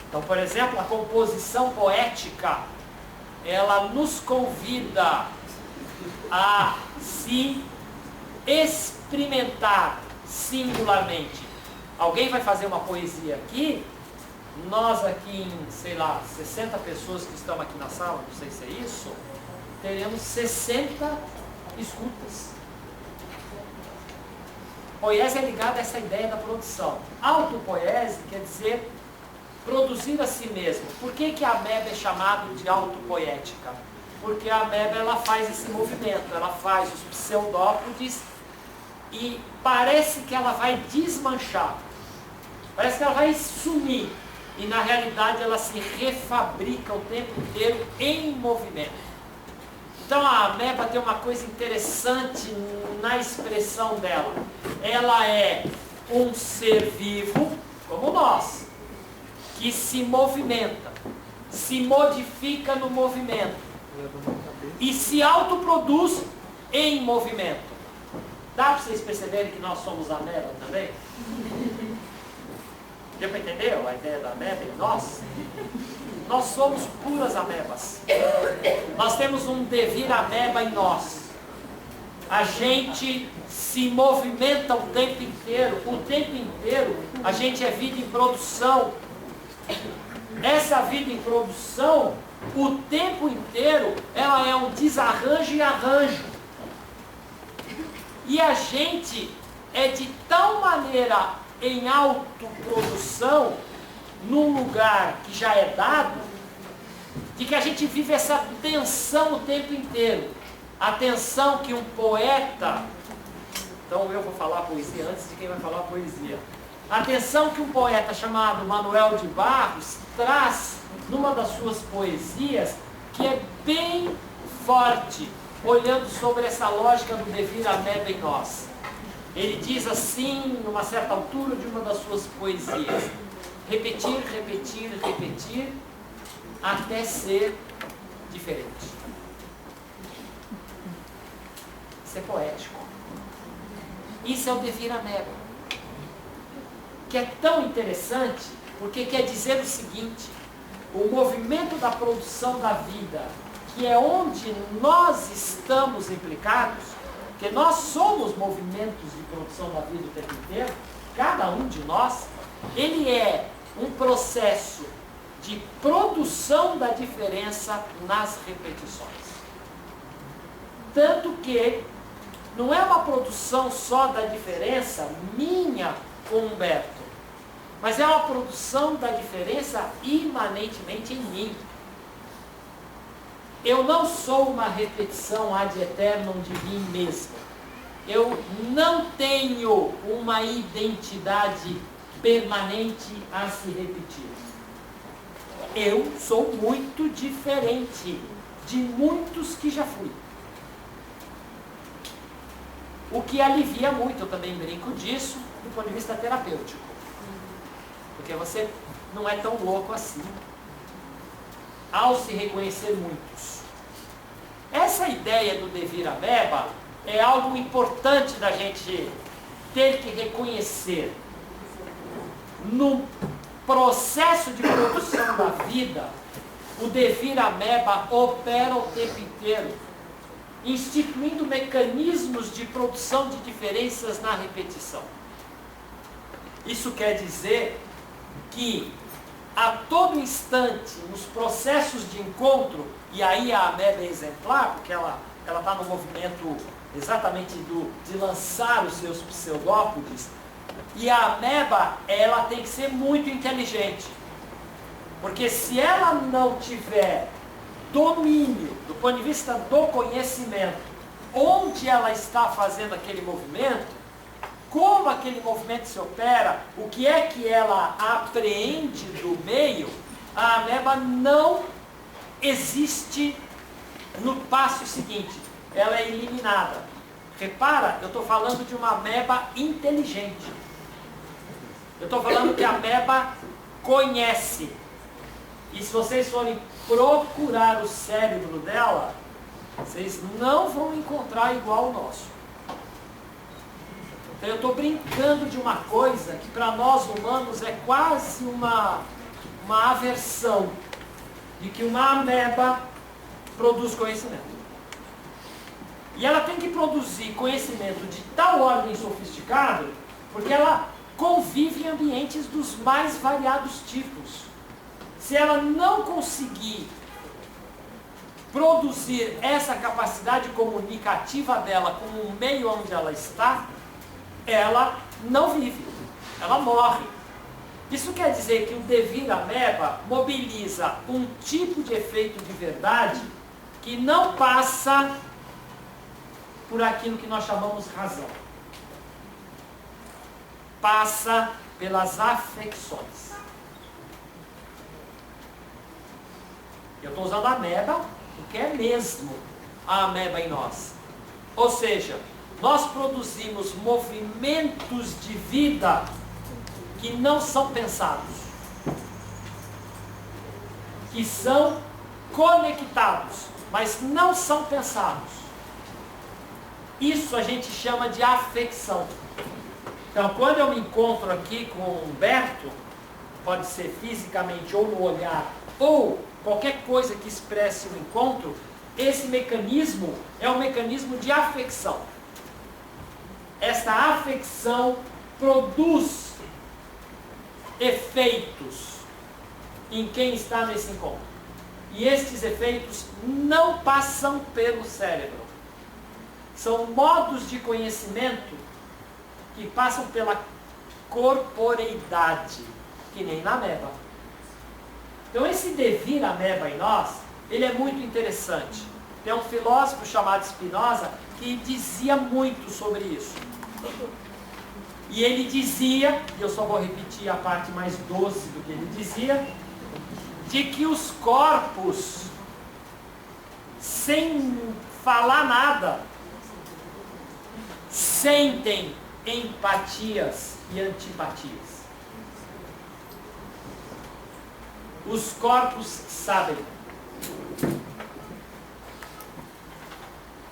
Então, por exemplo, a composição poética, ela nos convida a se experimentar singularmente. Alguém vai fazer uma poesia aqui, nós aqui em, sei lá, 60 pessoas que estão aqui na sala, não sei se é isso, teremos 60 escutas. Poiese é ligada a essa ideia da produção. Autopoiese quer dizer produzir a si mesmo. Por que a ameba é chamada de autopoética? Porque a ameba ela faz esse movimento, ela faz os pseudópodes e parece que ela vai desmanchar, parece que ela vai sumir, e na realidade ela se refabrica o tempo inteiro em movimento. Então a ameba tem uma coisa interessante na expressão dela. Ela é um ser vivo, como nós, que se movimenta, se modifica no movimento e se autoproduz em movimento. Dá para vocês perceberem que nós somos ameba também? Deu para entender a ideia da ameba em nós? Nós somos puras amebas. Nós temos um devir ameba em nós. A gente se movimenta o tempo inteiro. O tempo inteiro a gente é vida em produção. Essa vida em produção, o tempo inteiro, ela é um desarranjo e arranjo. E a gente é de tal maneira em autoprodução, num lugar que já é dado, de que a gente vive essa tensão o tempo inteiro. A tensão que um poeta, então eu vou falar poesia antes de quem vai falar poesia. A tensão que um poeta chamado Manuel de Barros traz numa das suas poesias, que é bem forte, olhando sobre essa lógica do devir ameba em nós. Ele diz assim, numa certa altura de uma das suas poesias: repetir, repetir, repetir, até ser diferente. Isso é poético. Isso é o devir ameba. Que é tão interessante, porque quer dizer o seguinte: o movimento da produção da vida, que é onde nós estamos implicados, porque nós somos movimentos de produção da vida o tempo inteiro, cada um de nós, ele é um processo de produção da diferença nas repetições. Tanto que não é uma produção só da diferença minha com Humberto, mas é uma produção da diferença imanentemente em mim. Eu não sou uma repetição ad eternum de mim mesmo. Eu não tenho uma identidade permanente a se repetir. Eu sou muito diferente de muitos que já fui. O que alivia muito, eu também brinco disso, do ponto de vista terapêutico. Porque você não é tão louco assim, ao se reconhecer muitos. Essa ideia do devir ameba é algo importante da gente ter que reconhecer. No processo de produção da vida, o devir ameba opera o tempo inteiro, instituindo mecanismos de produção de diferenças na repetição. Isso quer dizer que a todo instante, nos processos de encontro, e aí a ameba é exemplar, porque ela está no movimento exatamente de lançar os seus pseudópodes, e a ameba, ela tem que ser muito inteligente, porque se ela não tiver domínio, do ponto de vista do conhecimento, onde ela está fazendo aquele movimento, como aquele movimento se opera, o que é que ela apreende do meio, a ameba não existe no passo seguinte, ela é eliminada. Repara, eu estou falando de uma ameba inteligente. Eu estou falando que a ameba conhece. E se vocês forem procurar o cérebro dela, vocês não vão encontrar igual ao nosso. Então eu estou brincando de uma coisa que para nós humanos é quase uma aversão, de que uma ameba produz conhecimento. E ela tem que produzir conhecimento de tal ordem sofisticado, porque ela convive em ambientes dos mais variados tipos. Se ela não conseguir produzir essa capacidade comunicativa dela com o meio onde ela está, ela não vive, ela morre. Isso quer dizer que o devir ameba mobiliza um tipo de efeito de verdade que não passa por aquilo que nós chamamos razão. Passa pelas afecções. Eu estou usando a ameba porque é mesmo a ameba em nós. Ou seja, nós produzimos movimentos de vida que não são pensados, que são conectados, mas não são pensados. Isso a gente chama de afecção. Então, quando eu me encontro aqui com o Humberto, pode ser fisicamente ou no olhar, ou qualquer coisa que expresse o encontro, esse mecanismo é um mecanismo de afecção. Essa afecção produz efeitos em quem está nesse encontro. E estes efeitos não passam pelo cérebro. São modos de conhecimento que passam pela corporeidade, que nem na ameba. Então esse devir ameba em nós, ele é muito interessante. Tem um filósofo chamado Spinoza que dizia muito sobre isso. E ele dizia, e eu só vou repetir a parte mais doce do que ele dizia, de que os corpos, sem falar nada, sentem empatias e antipatias. Os corpos sabem.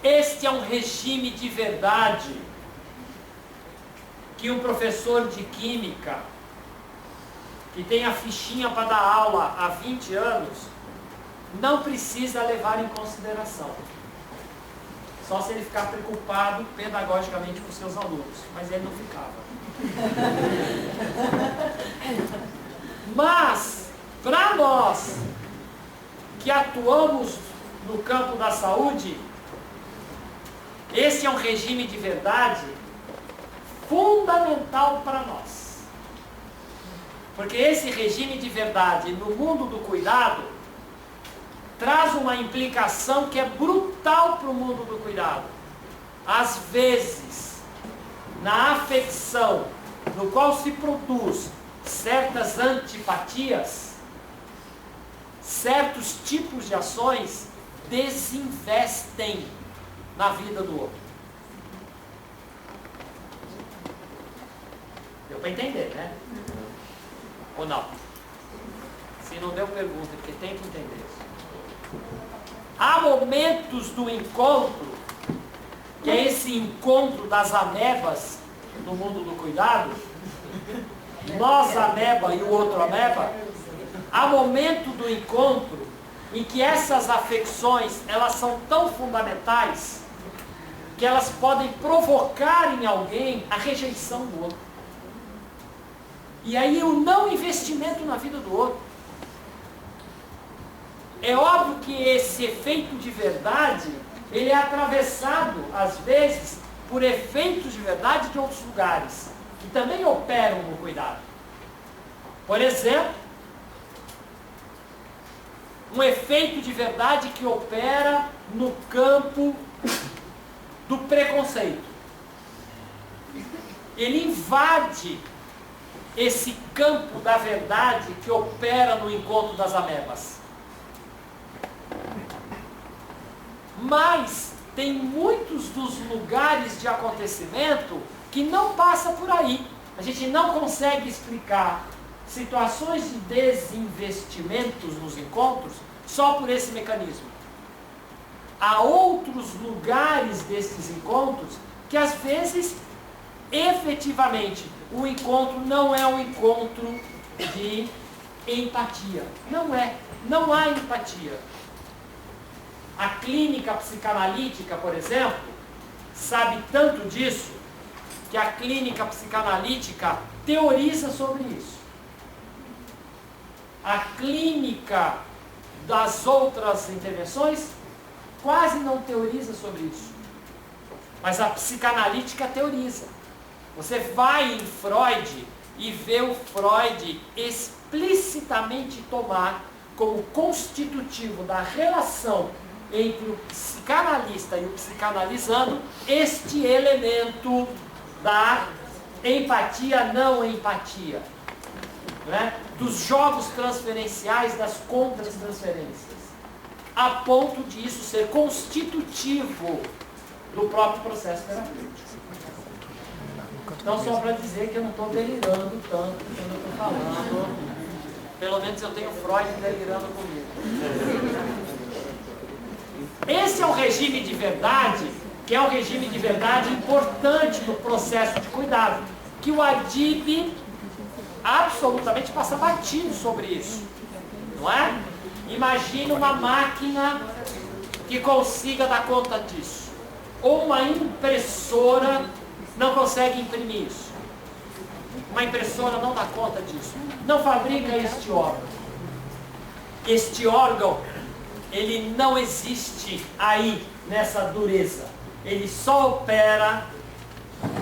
Este é um regime de verdade que um professor de química, que tem a fichinha para dar aula há 20 anos, não precisa levar em consideração. Só se ele ficar preocupado pedagogicamente com seus alunos. Mas ele não ficava. Mas, para nós que atuamos no campo da saúde, esse é um regime de verdade fundamental para nós. Porque esse regime de verdade no mundo do cuidado traz uma implicação que é brutal para o mundo do cuidado. Às vezes, na afecção, no qual se produz certas antipatias, certos tipos de ações desinvestem na vida do outro. Deu para entender, né? Ou não? Se não deu, pergunta, porque tem que entender isso. Há momentos do encontro, que é esse encontro das amebas no mundo do cuidado, nós ameba e o outro ameba, há momento do encontro em que essas afecções, elas são tão fundamentais que elas podem provocar em alguém a rejeição do outro. E aí o não investimento na vida do outro. É óbvio que esse efeito de verdade, ele é atravessado, às vezes, por efeitos de verdade de outros lugares, que também operam no cuidado. Por exemplo, um efeito de verdade que opera no campo do preconceito. Ele invade esse campo da verdade que opera no encontro das amebas. Mas tem muitos dos lugares de acontecimento que não passa por aí. A gente não consegue explicar situações de desinvestimentos nos encontros só por esse mecanismo. Há outros lugares desses encontros que às vezes, efetivamente, o encontro não é um encontro de empatia. Não é. Não há empatia. A clínica psicanalítica, por exemplo, sabe tanto disso que a clínica psicanalítica teoriza sobre isso. A clínica das outras intervenções quase não teoriza sobre isso. Mas a psicanalítica teoriza. Você vai em Freud e vê o Freud explicitamente tomar como constitutivo da relação entre o psicanalista e o psicanalizando este elemento da empatia, não empatia, né? Dos jogos transferenciais, das contratransferências, a ponto disso ser constitutivo do próprio processo terapêutico. Então, só para dizer que eu não estou delirando tanto quando eu estou falando, pelo menos eu tenho Freud delirando comigo. Esse é um regime de verdade que é um regime de verdade importante no processo de cuidado, que o Adib absolutamente passa batido sobre isso, não é? Imagine uma máquina que consiga dar conta disso, ou uma impressora não consegue imprimir isso. Uma impressora não dá conta disso, não fabrica este órgão. Este órgão, ele não existe aí nessa dureza, ele só opera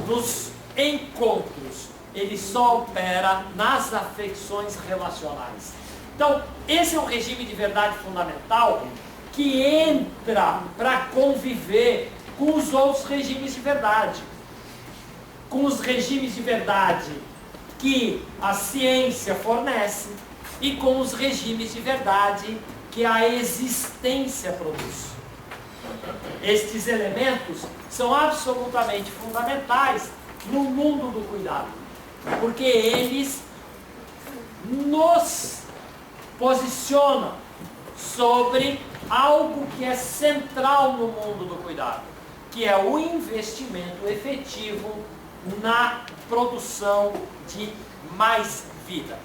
nos encontros, ele só opera nas afecções relacionais. Então, esse é um regime de verdade fundamental que entra para conviver com os outros regimes de verdade. Com os regimes de verdade que a ciência fornece e com os regimes de verdade que a existência produz. Estes elementos são absolutamente fundamentais no mundo do cuidado, porque eles nos posicionam sobre algo que é central no mundo do cuidado, que é o investimento efetivo na produção de mais vida.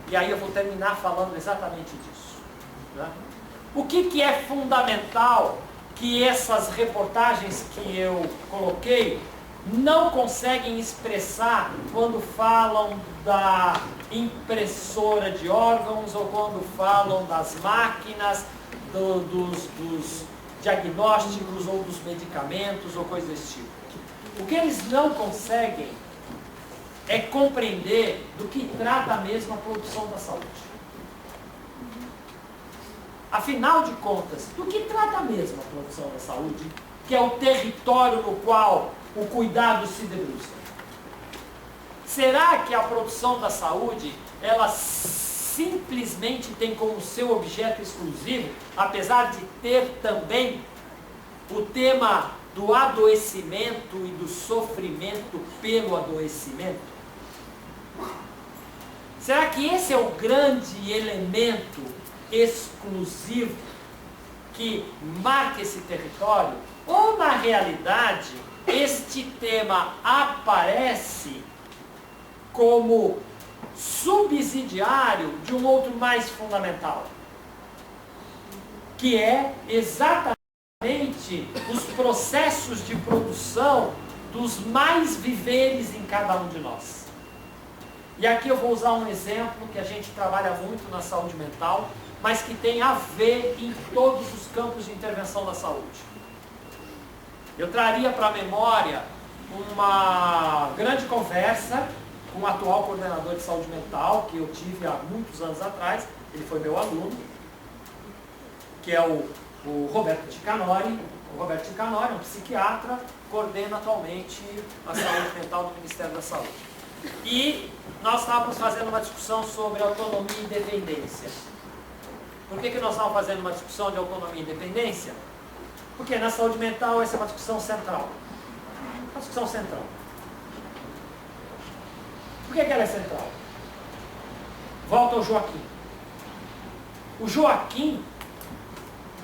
E aí eu vou terminar falando exatamente disso, né? O que é fundamental que essas reportagens que eu coloquei não conseguem expressar quando falam da impressora de órgãos ou quando falam das máquinas, dos diagnósticos ou dos medicamentos ou coisa desse tipo. O que eles não conseguem é compreender do que trata mesmo a produção da saúde. Afinal de contas, do que trata mesmo a produção da saúde, que é o território no qual o cuidado se debruça? Será que a produção da saúde, ela simplesmente tem como seu objeto exclusivo, apesar de ter também o tema do adoecimento e do sofrimento pelo adoecimento? Será que esse é o grande elemento exclusivo que marca esse território? Ou, na realidade, este tema aparece como subsidiário de um outro mais fundamental, que é exatamente os processos de produção dos mais viveres em cada um de nós. E aqui eu vou usar um exemplo que a gente trabalha muito na saúde mental, mas que tem a ver em todos os campos de intervenção da saúde. Eu traria para a memória uma grande conversa com o atual coordenador de saúde mental, que eu tive há muitos anos atrás, ele foi meu aluno, que é o Roberto Ticanori. O Roberto Ticanori é um psiquiatra, coordena atualmente a saúde mental do Ministério da Saúde. E nós estávamos fazendo uma discussão sobre autonomia e dependência. Por que nós estávamos fazendo uma discussão de autonomia e dependência? Porque na saúde mental essa é uma discussão central. Uma discussão central. Por que ela é central? Volta ao Joaquim. O Joaquim,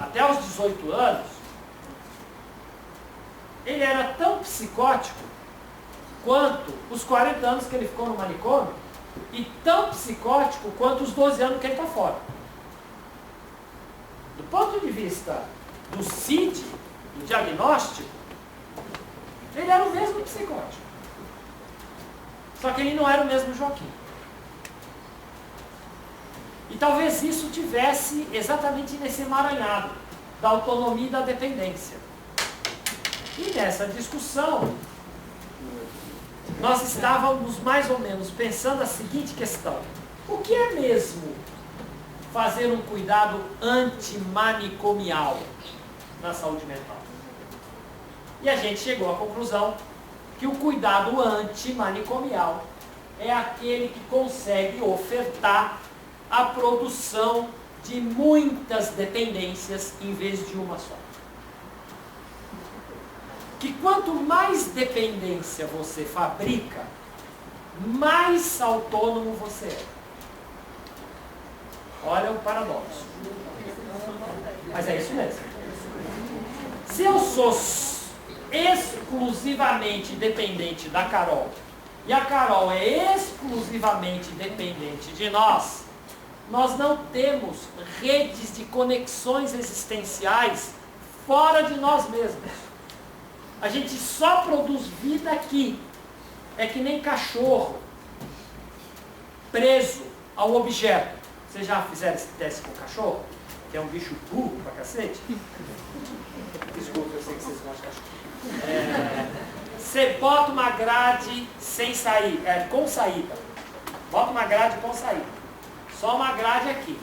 até os 18 anos, ele era tão psicótico quanto os 40 anos que ele ficou no manicômio e tão psicótico quanto os 12 anos que ele está fora. Do ponto de vista do CID, do diagnóstico, ele era o mesmo psicótico. Só que ele não era o mesmo Joaquim. E talvez isso tivesse exatamente nesse emaranhado da autonomia e da dependência. E nessa discussão, nós estávamos mais ou menos pensando a seguinte questão: o que é mesmo fazer um cuidado antimanicomial na saúde mental? E a gente chegou à conclusão que o cuidado antimanicomial é aquele que consegue ofertar a produção de muitas dependências em vez de uma só. Que quanto mais dependência você fabrica, mais autônomo você é. Olha o paradoxo. Mas é isso mesmo. Se eu sou exclusivamente dependente da Carol, e a Carol é exclusivamente dependente de nós, nós não temos redes de conexões existenciais fora de nós mesmos. A gente só produz vida aqui. É que nem cachorro preso ao objeto. Vocês já fizeram esse teste com o cachorro? Que é um bicho burro pra cacete? Desculpa, eu sei que vocês gostam de cachorro. Você bota uma grade sem saída, com saída. Bota uma grade com saída. Só uma grade aqui.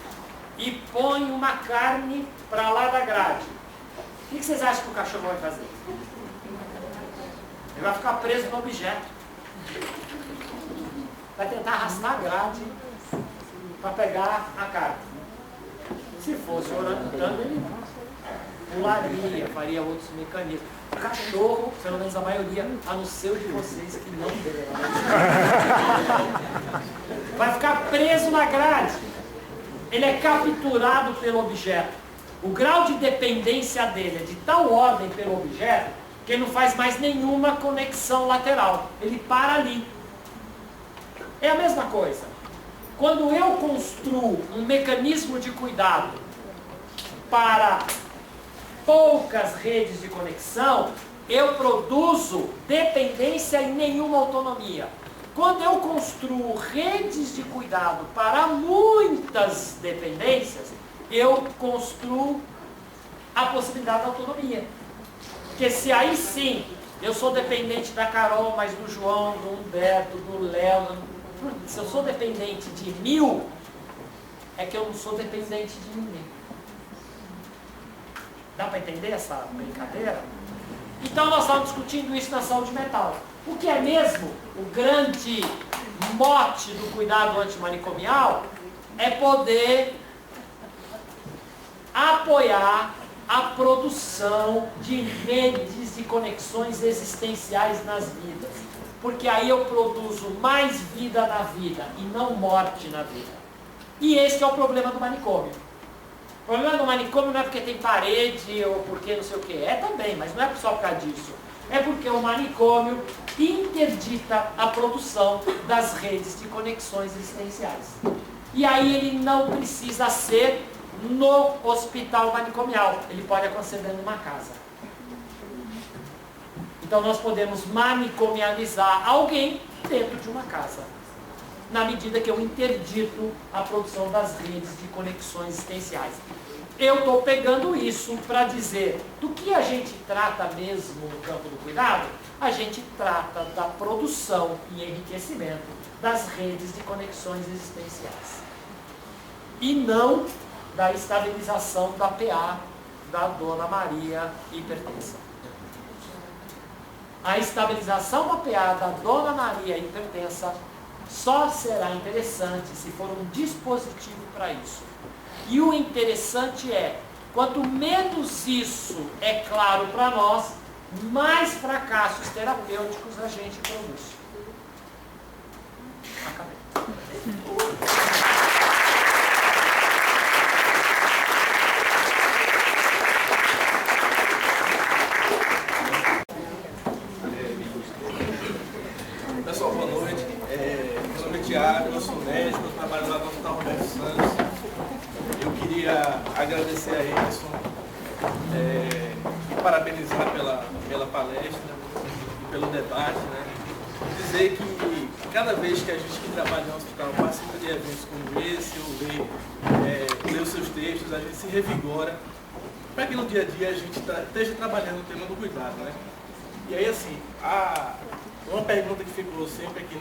E põe uma carne para lá da grade. O que vocês acham que o cachorro vai fazer? Ele vai ficar preso no objeto. Vai tentar arrastar a grade para pegar a carne. Se fosse orangutanga, ele pularia, faria outros mecanismos. O cachorro, pelo menos a maioria, a não ser o de vocês que não devem, vai ficar preso na grade. Ele é capturado pelo objeto. O grau de dependência dele é de tal ordem pelo objeto que ele não faz mais nenhuma conexão lateral. Ele para ali. É a mesma coisa. Quando eu construo um mecanismo de cuidado para poucas redes de conexão, eu produzo dependência e nenhuma autonomia. Quando eu construo redes de cuidado para muitas dependências, eu construo a possibilidade da autonomia. Porque se aí sim, eu sou dependente da Carol, mas do João, do Humberto, do Léo, se eu sou dependente de 1000, é que eu não sou dependente de ninguém. Dá para entender essa brincadeira? Então nós estamos discutindo isso na saúde mental. O que é mesmo o grande mote do cuidado antimanicomial é poder apoiar a produção de redes de conexões existenciais nas vidas. Porque aí eu produzo mais vida na vida e não morte na vida. E esse é o problema do manicômio. O problema do manicômio não é porque tem parede ou porque não sei o que. É também, mas não é só por causa disso. É porque o manicômio interdita a produção das redes de conexões existenciais. E aí ele não precisa ser no hospital manicomial. Ele pode acontecer dentro de uma casa. Então nós podemos manicomializar alguém dentro de uma casa, na medida que eu interdito a produção das redes de conexões existenciais. Eu estou pegando isso para dizer do que a gente trata mesmo no campo do cuidado. A gente trata da produção e enriquecimento das redes de conexões existenciais. E não da estabilização da PA da Dona Maria hipertensa. A estabilização da PA da Dona Maria hipertensa só será interessante se for um dispositivo para isso. E o interessante é, quanto menos isso é claro para nós, mais fracassos terapêuticos a gente produz. Acabei. Pessoal, boa noite. Meu nome é Tiago, eu sou médico, eu trabalho lá no Hospital Roberto Santos. Eu queria agradecer a Emerson e parabenizar pela palestra e pelo debate, né? Dizer que cada vez que a gente que trabalha no hospital participa de eventos como esse, ou lê os seus textos, a gente se revigora para que no dia a dia a gente esteja trabalhando o tema do cuidado, né? E aí, assim, uma pergunta que ficou sempre aqui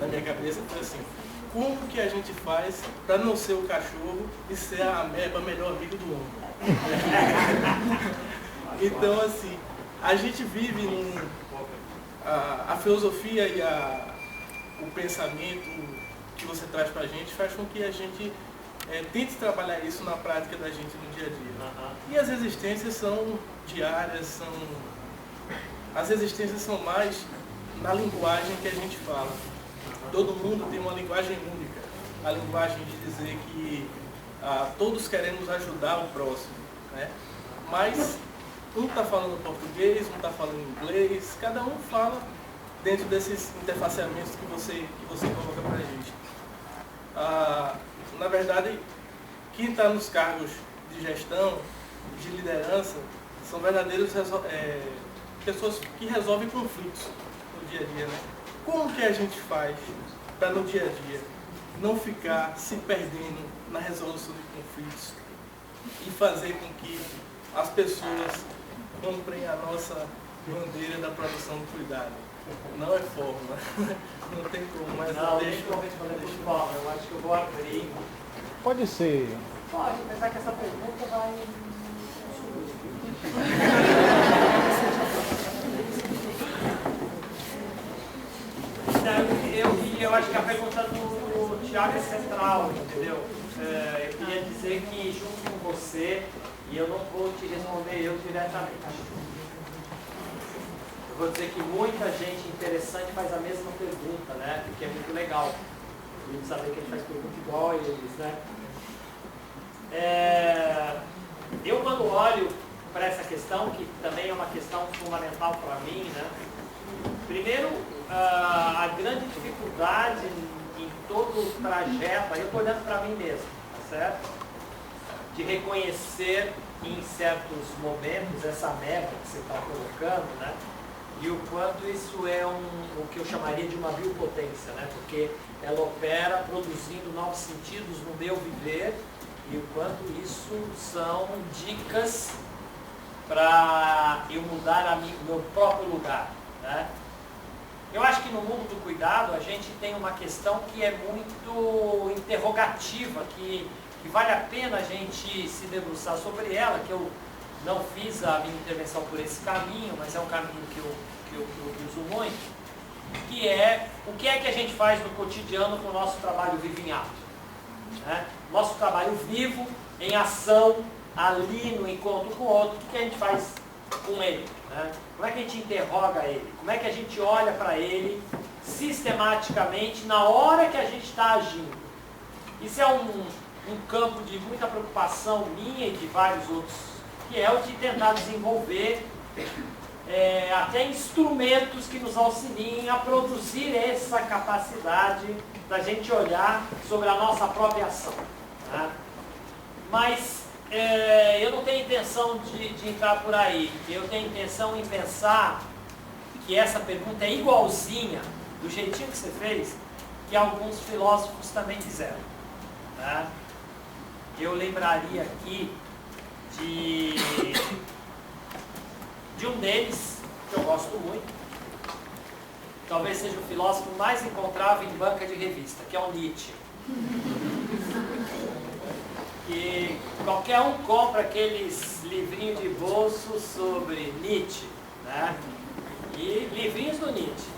na minha cabeça foi assim: como que a gente faz para não ser o cachorro e ser a ameba melhor amigo do homem? Então, assim, a gente vive a filosofia e o pensamento que você traz para a gente faz com que a gente tente trabalhar isso na prática da gente no dia a dia. E as existências são diárias, as existências são mais na linguagem que a gente fala. Todo mundo tem uma linguagem única, a linguagem de dizer que todos queremos ajudar o próximo, né? Mas um está falando português, um está falando inglês, cada um fala dentro desses interfaceamentos que você coloca para a gente. Na verdade, quem está nos cargos de gestão, de liderança, são verdadeiros pessoas que resolvem conflitos no dia a dia, né? Como que a gente faz para no dia a dia não ficar se perdendo na resolução de conflitos e fazer com que as pessoas comprem a nossa bandeira da produção do cuidado? Não é forma, não tem como, mas Não, deixa deixa eu responder por forma. Eu acho que eu vou abrir. Pode ser. Pode, apesar que essa pergunta vai. Eu acho que a pergunta do Tiago é central, entendeu? Eu queria dizer que junto com você, e eu não vou te responder eu diretamente. Eu vou dizer que muita gente interessante faz a mesma pergunta, né? Porque é muito legal. A gente saber que a gente faz pergunta igual a eles, né? Eu quando olho para essa questão, que também é uma questão fundamental para mim, né? Primeiro, a grande dificuldade em todo o trajeto, aí eu estou olhando para mim mesmo, tá certo? De reconhecer em certos momentos essa meta que você está colocando, né? E o quanto isso é o que eu chamaria de uma biopotência, né? Porque ela opera produzindo novos sentidos no meu viver e o quanto isso são dicas para eu mudar o meu próprio lugar, né? Eu acho que no mundo do cuidado a gente tem uma questão que é muito interrogativa, que vale a pena a gente se debruçar sobre ela, que eu não fiz a minha intervenção por esse caminho, mas é um caminho que eu uso muito, que é o que é que a gente faz no cotidiano com o nosso trabalho vivo em ato, né? Nosso trabalho vivo, em ação, ali no encontro com o outro, o que a gente faz com ele, né? Como é que a gente interroga ele? Como é que a gente olha para ele sistematicamente na hora que a gente está agindo? Isso é um campo de muita preocupação minha e de vários outros, que é o de tentar desenvolver até instrumentos que nos auxiliem a produzir essa capacidade da gente olhar sobre a nossa própria ação, né? Mas eu não tenho intenção de entrar por aí. Eu tenho intenção em pensar que essa pergunta é igualzinha, do jeitinho que você fez, que alguns filósofos também fizeram, tá? Eu lembraria aqui de um deles, que eu gosto muito, talvez seja o filósofo mais encontrável em banca de revista, que é o Nietzsche. Que qualquer um compra aqueles livrinhos de bolso sobre Nietzsche, né? E livrinhos do Nietzsche.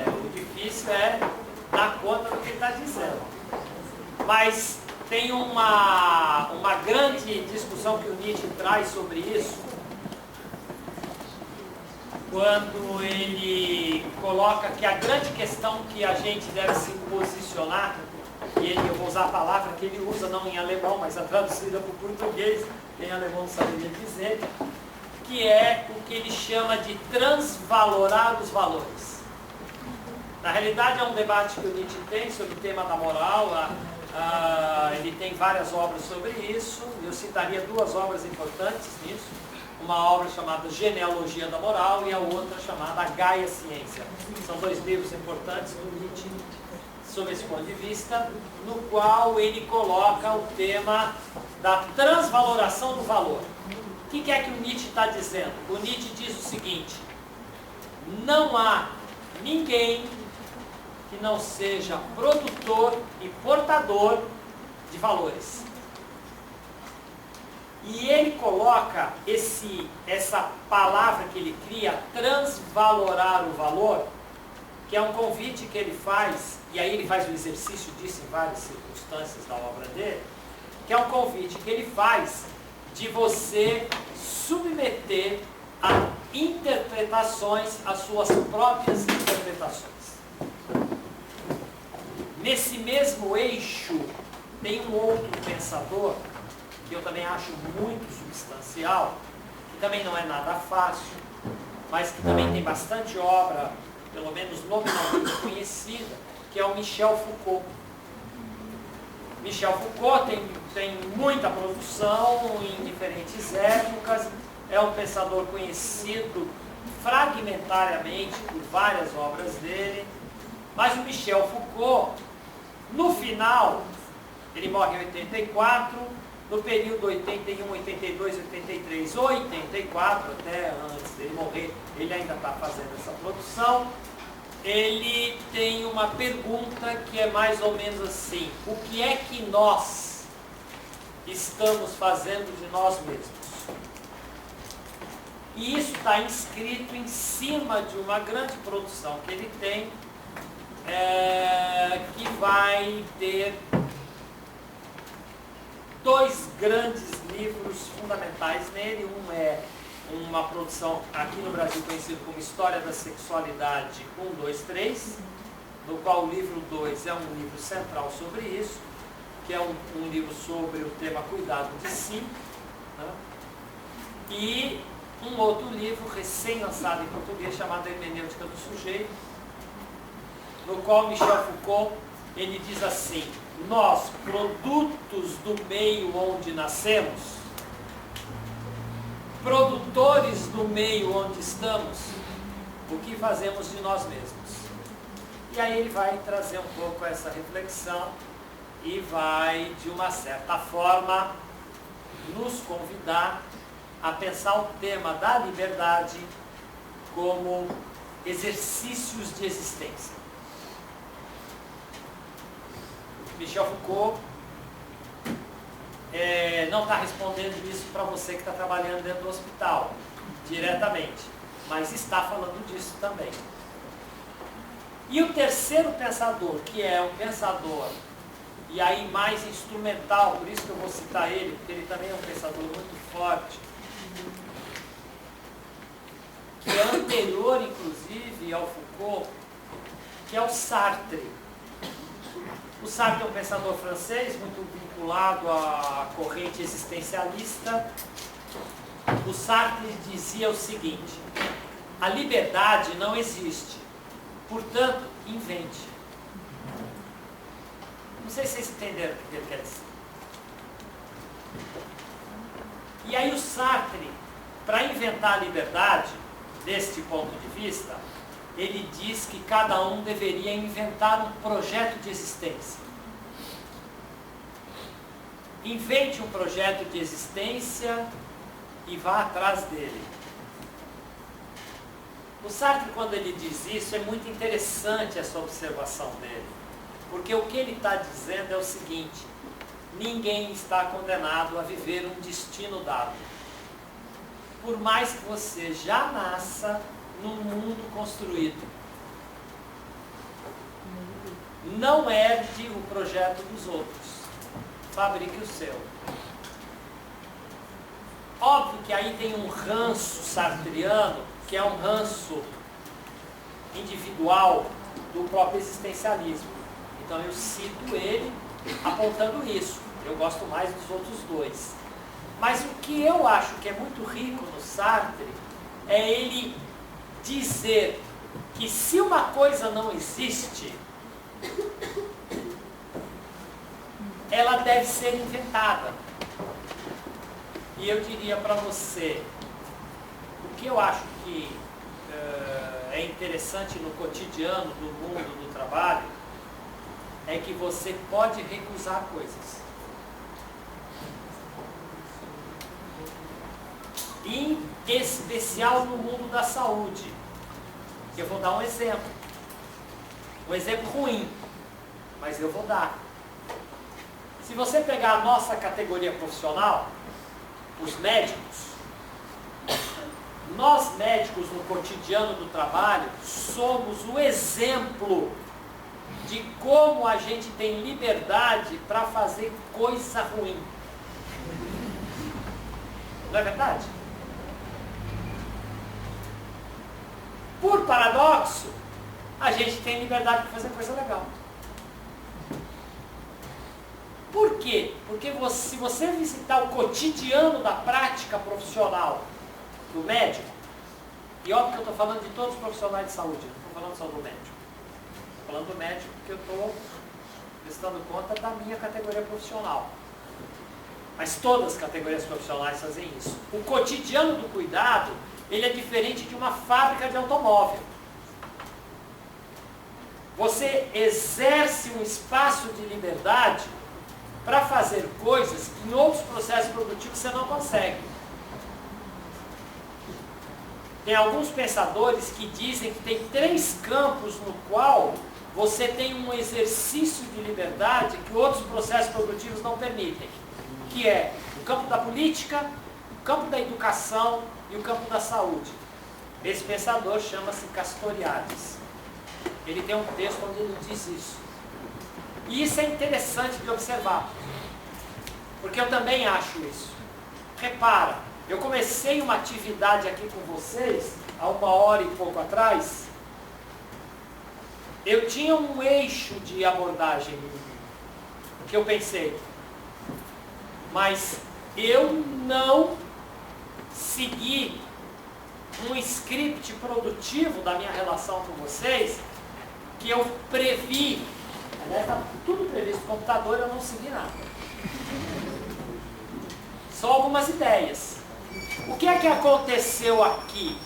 O difícil é dar conta do que ele está dizendo. Mas tem uma grande discussão que o Nietzsche traz sobre isso, quando ele coloca que a grande questão que a gente deve se posicionar, e eu vou usar a palavra que ele usa não em alemão, mas a traduzida para o português, em alemão não saberia dizer, que é o que ele chama de transvalorar os valores. Na realidade é um debate que o Nietzsche tem sobre o tema da moral, ele tem várias obras sobre isso, eu citaria duas obras importantes nisso, uma obra chamada Genealogia da Moral e a outra chamada Gaia Ciência. São dois livros importantes do Nietzsche sob esse ponto de vista, no qual ele coloca o tema da transvaloração do valor. O que é que o Nietzsche está dizendo? O Nietzsche diz o seguinte: não há ninguém que não seja produtor e portador de valores. E ele coloca essa palavra que ele cria, transvalorar o valor, que é um convite que ele faz, e aí ele faz o exercício disso em várias circunstâncias da obra dele, que é um convite que ele faz de você submeter a interpretações, as suas próprias interpretações. Nesse mesmo eixo, tem um outro pensador, que eu também acho muito substancial, que também não é nada fácil, mas que também tem bastante obra, pelo menos nominalmente conhecida, que é o Michel Foucault. Michel Foucault tem muita produção em diferentes épocas, é um pensador conhecido fragmentariamente por várias obras dele, mas o Michel Foucault, no final, ele morre em 84, no período 81, 82, 83, 84, até antes dele morrer, ele ainda está fazendo essa produção. Ele tem uma pergunta que é mais ou menos assim: o que é que nós estamos fazendo de nós mesmos? E isso está inscrito em cima de uma grande produção que ele tem, que vai ter 2 grandes livros fundamentais nele. Um é uma produção aqui no Brasil conhecida como História da Sexualidade 1, 2, 3, no qual o livro 2 é um livro central sobre isso, que é um livro sobre o tema cuidado de si, né? E um outro livro recém-lançado em português chamado Hermenêutica do Sujeito, no qual Michel Foucault ele diz assim: nós, produtos do meio onde nascemos, produtores do meio onde estamos, o que fazemos de nós mesmos? E aí ele vai trazer um pouco essa reflexão e vai, de uma certa forma, nos convidar a pensar o tema da liberdade como exercícios de existência. Michel Foucault não está respondendo isso para você que está trabalhando dentro do hospital, diretamente, mas está falando disso também. E o terceiro pensador, que é um pensador, e aí mais instrumental, por isso que eu vou citar ele, porque ele também é um pensador muito forte, que é anterior, inclusive, ao Foucault, que é o Sartre. O Sartre é um pensador francês, muito vinculado à corrente existencialista. O Sartre dizia o seguinte: a liberdade não existe, portanto, invente. Não sei se vocês entenderam o que ele quer dizer. E aí o Sartre, para inventar a liberdade, deste ponto de vista, ele diz que cada um deveria inventar um projeto de existência. Invente um projeto de existência e vá atrás dele. O Sartre, quando ele diz isso, é muito interessante essa observação dele, porque o que ele está dizendo é o seguinte: ninguém está condenado a viver um destino dado. Por mais que você já nasça num mundo construído, não herde o projeto dos outros, fabrique o seu. Óbvio que aí tem um ranço sartriano, que é um ranço individual do próprio existencialismo. Então eu cito ele apontando isso. Eu gosto mais dos outros dois. Mas o que eu acho que é muito rico no Sartre é ele dizer que se uma coisa não existe, ela deve ser inventada. E eu diria para você, o que eu acho que é interessante no cotidiano do mundo do trabalho, é que você pode recusar coisas. Em especial no mundo da saúde. Eu vou dar um exemplo. Um exemplo ruim, mas eu vou dar. Se você pegar a nossa categoria profissional, os médicos, nós médicos no cotidiano do trabalho somos o exemplo de como a gente tem liberdade para fazer coisa ruim. Não é verdade? Por paradoxo, a gente tem liberdade de fazer coisa legal. Por quê? Porque se você visitar o cotidiano da prática profissional do médico, e óbvio que eu estou falando de todos os profissionais de saúde, não estou falando só do médico. Estou falando do médico porque eu estou prestando conta da minha categoria profissional. Mas todas as categorias profissionais fazem isso. O cotidiano do cuidado, ele é diferente de uma fábrica de automóvel. Você exerce um espaço de liberdade para fazer coisas que em outros processos produtivos você não consegue. Tem alguns pensadores que dizem que tem 3 campos no qual você tem um exercício de liberdade que outros processos produtivos não permitem, que é o campo da política, o campo da educação e o campo da saúde. Esse pensador chama-se Castoriadis. Ele tem um texto onde ele diz isso. E isso é interessante de observar, porque eu também acho isso. Repara, eu comecei uma atividade aqui com vocês, há 1 hora e pouco atrás. Eu tinha um eixo de abordagem que eu pensei, mas eu não segui um script produtivo da minha relação com vocês que eu previ. Aliás, está tudo previsto no computador, eu não segui nada. Só algumas ideias. O que é que aconteceu aqui?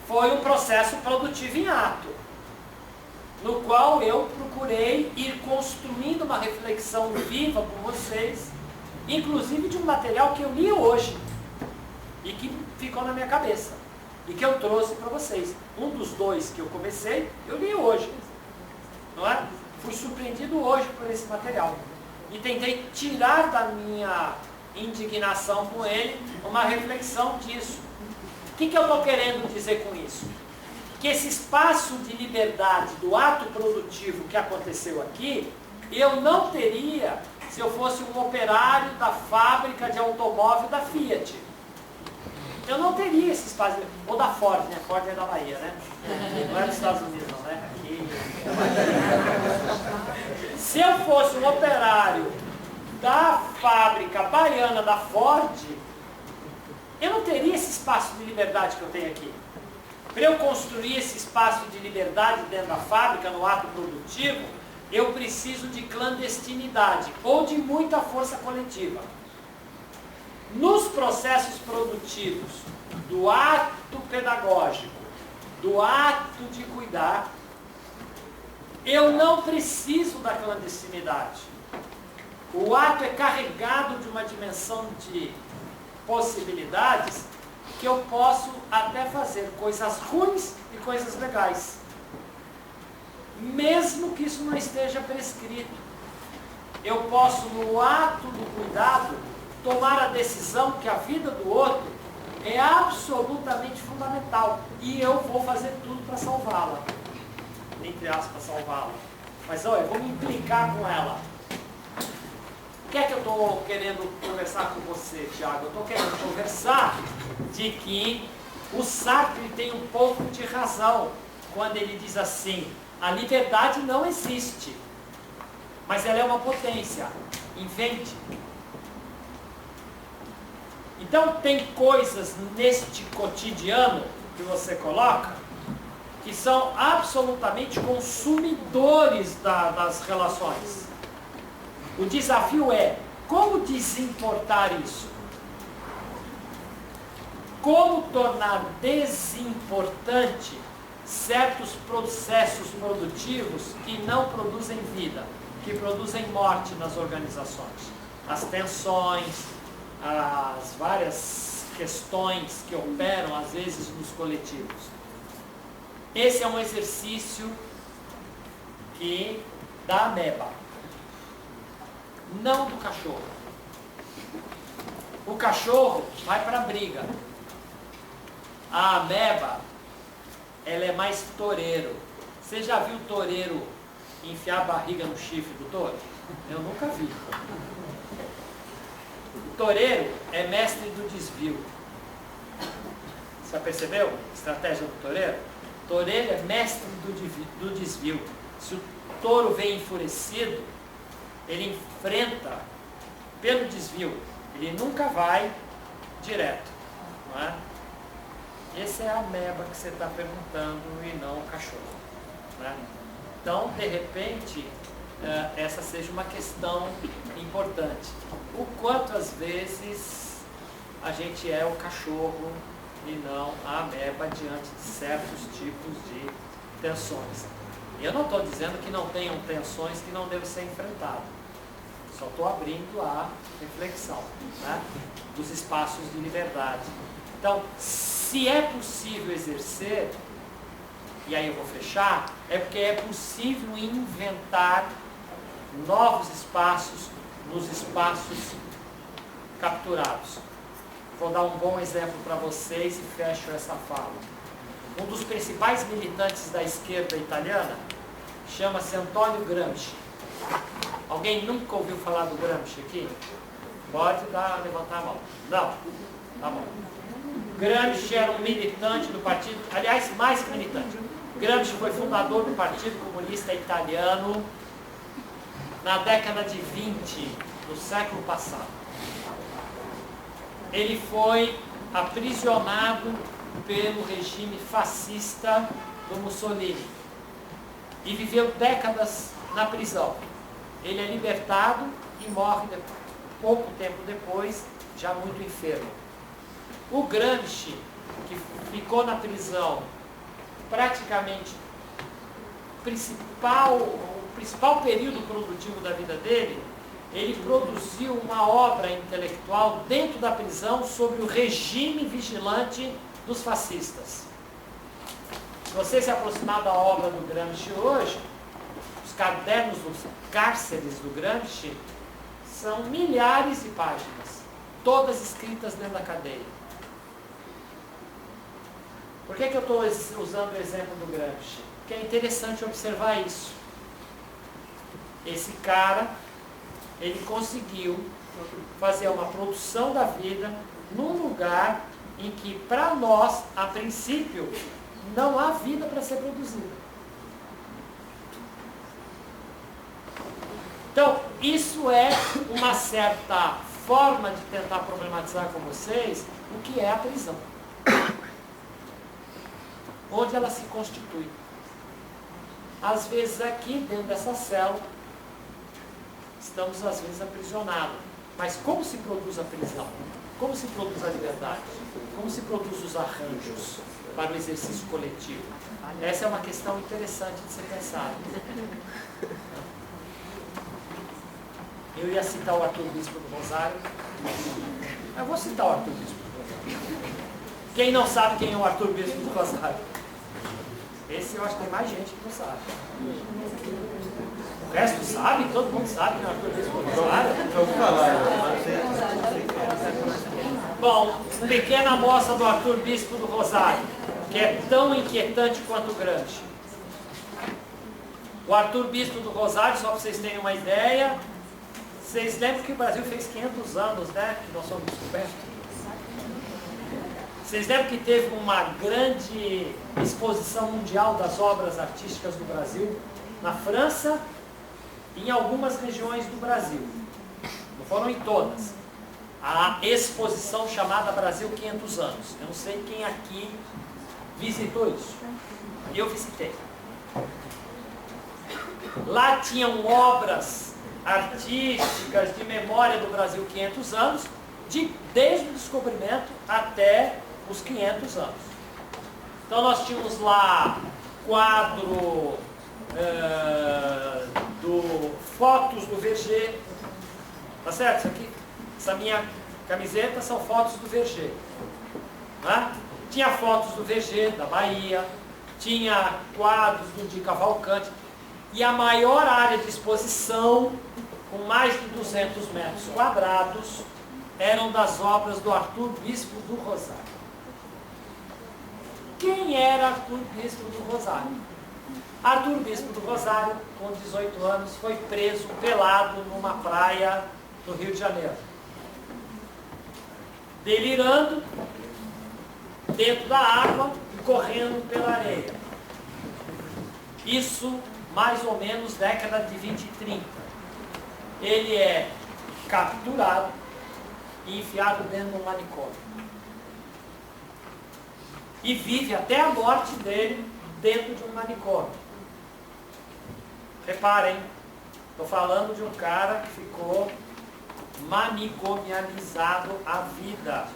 Foi um processo produtivo em ato, no qual eu procurei ir construindo uma reflexão viva com vocês, inclusive de um material que eu li hoje e que ficou na minha cabeça e que eu trouxe para vocês. Um dos 2 que eu comecei, eu li hoje, não é? Fui surpreendido hoje por esse material e tentei tirar da minha indignação com ele uma reflexão disso. O que eu estou querendo dizer com isso? Que esse espaço de liberdade do ato produtivo que aconteceu aqui, eu não teria se eu fosse um operário da fábrica de automóvel da Fiat. Eu não teria esse espaço, ou da Ford, né? Ford é da Bahia, né? Não é dos Estados Unidos não, né? Aqui. Se eu fosse um operário da fábrica baiana da Ford, eu não teria esse espaço de liberdade que eu tenho aqui. Para eu construir esse espaço de liberdade dentro da fábrica, no ato produtivo, eu preciso de clandestinidade ou de muita força coletiva. Nos processos produtivos do ato pedagógico, do ato de cuidar, eu não preciso da clandestinidade. O ato é carregado de uma dimensão de possibilidades que eu posso até fazer coisas ruins e coisas legais, mesmo que isso não esteja prescrito. Eu posso, no ato do cuidado, tomar a decisão que a vida do outro é absolutamente fundamental e eu vou fazer tudo para salvá-la, entre aspas, salvá-la. Mas olha, eu vou me implicar com ela. O que é que eu estou querendo conversar com você, Tiago? Eu estou querendo conversar de que o Sartre tem um pouco de razão quando ele diz assim: a liberdade não existe, mas ela é uma potência, invente. Então tem coisas neste cotidiano que você coloca que são absolutamente consumidores das relações. O desafio é como desimportar isso? Como tornar desimportante certos processos produtivos que não produzem vida, que produzem morte nas organizações? As tensões, as várias questões que operam às vezes nos coletivos. Esse é um exercício que da ameba, não do cachorro. O cachorro vai para a briga. A ameba, ela é mais toureiro. Você já viu o toureiro enfiar a barriga no chifre do touro? Eu nunca vi. O toureiro é mestre do desvio. Você já percebeu a estratégia do toureiro? O toureiro é mestre do desvio. Se o touro vem enfurecido, ele enfrenta pelo desvio, ele nunca vai direto, não é? Essa é a ameba que você está perguntando e não o cachorro, né? Então, de repente, essa seja uma questão importante. O quanto às vezes a gente é o cachorro e não a ameba diante de certos tipos de tensões. Eu não estou dizendo que não tenham tensões que não devem ser enfrentadas. Só estou abrindo a reflexão, né, dos espaços de liberdade. Então, se é possível exercer, e aí eu vou fechar, é porque é possível inventar novos espaços nos espaços capturados. Vou dar um bom exemplo para vocês e fecho essa fala. Um dos principais militantes da esquerda italiana chama-se Antonio Gramsci. Alguém nunca ouviu falar do Gramsci aqui? Pode levantar a mão. Não? Tá bom. Gramsci era um militante do partido, aliás, mais que militante. Gramsci foi fundador do Partido Comunista Italiano na década de 20 do século passado. Ele foi aprisionado pelo regime fascista do Mussolini e viveu décadas na prisão. Ele é libertado e morre pouco tempo depois, já muito enfermo. O Gramsci, que ficou na prisão praticamente o principal período produtivo da vida dele, ele produziu uma obra intelectual dentro da prisão sobre o regime vigilante dos fascistas. Se você se aproximar da obra do Gramsci hoje, os cadernos dos cárceres do Gramsci são milhares de páginas, todas escritas dentro da cadeia. Por que eu estou usando o exemplo do Gramsci? Porque é interessante observar isso. Esse cara, ele conseguiu fazer uma produção da vida num lugar em que, para nós, a princípio, não há vida para ser produzida. Então, isso é uma certa forma de tentar problematizar com vocês o que é a prisão. Onde ela se constitui. Às vezes aqui, dentro dessa célula, estamos às vezes aprisionados. Mas como se produz a prisão? Como se produz a liberdade? Como se produz os arranjos para o exercício coletivo? Essa é uma questão interessante de ser pensada. Eu ia citar o Arthur Bispo do Rosário. Eu vou citar o Arthur Bispo do Rosário. Quem não sabe quem é o Arthur Bispo do Rosário? Esse eu acho que tem mais gente que não sabe. O resto sabe? Todo mundo sabe quem é o Arthur Bispo do Rosário? Bom, pequena amostra do Arthur Bispo do Rosário, que é tão inquietante quanto o Gramsci. O Arthur Bispo do Rosário, só para vocês terem uma ideia, vocês lembram que o Brasil fez 500 anos, né? Que nós somos descobertos. Vocês lembram que teve uma grande exposição mundial das obras artísticas do Brasil, na França e em algumas regiões do Brasil. Não foram em todas. A exposição chamada Brasil 500 anos. Eu não sei quem aqui visitou isso. Eu visitei. Lá tinham obras artísticas de memória do Brasil 500 anos, desde o descobrimento até os 500 anos. Então nós tínhamos lá quadro fotos do Verger, tá certo? Isso aqui, essa minha camiseta são fotos do Verger, né? Tinha fotos do Verger, da Bahia, tinha quadros do de Cavalcante, e a maior área de exposição, com mais de 200 metros quadrados, eram das obras do Arthur Bispo do Rosário. Quem era Arthur Bispo do Rosário? Arthur Bispo do Rosário, com 18 anos, foi preso pelado numa praia do Rio de Janeiro. Delirando, dentro da água e correndo pela areia. Isso mais ou menos década de 20 e 30. ele é capturado e enfiado dentro de um manicômio. E vive até a morte dele dentro de um manicômio. Reparem, estou falando de um cara que ficou manicomializado à vida.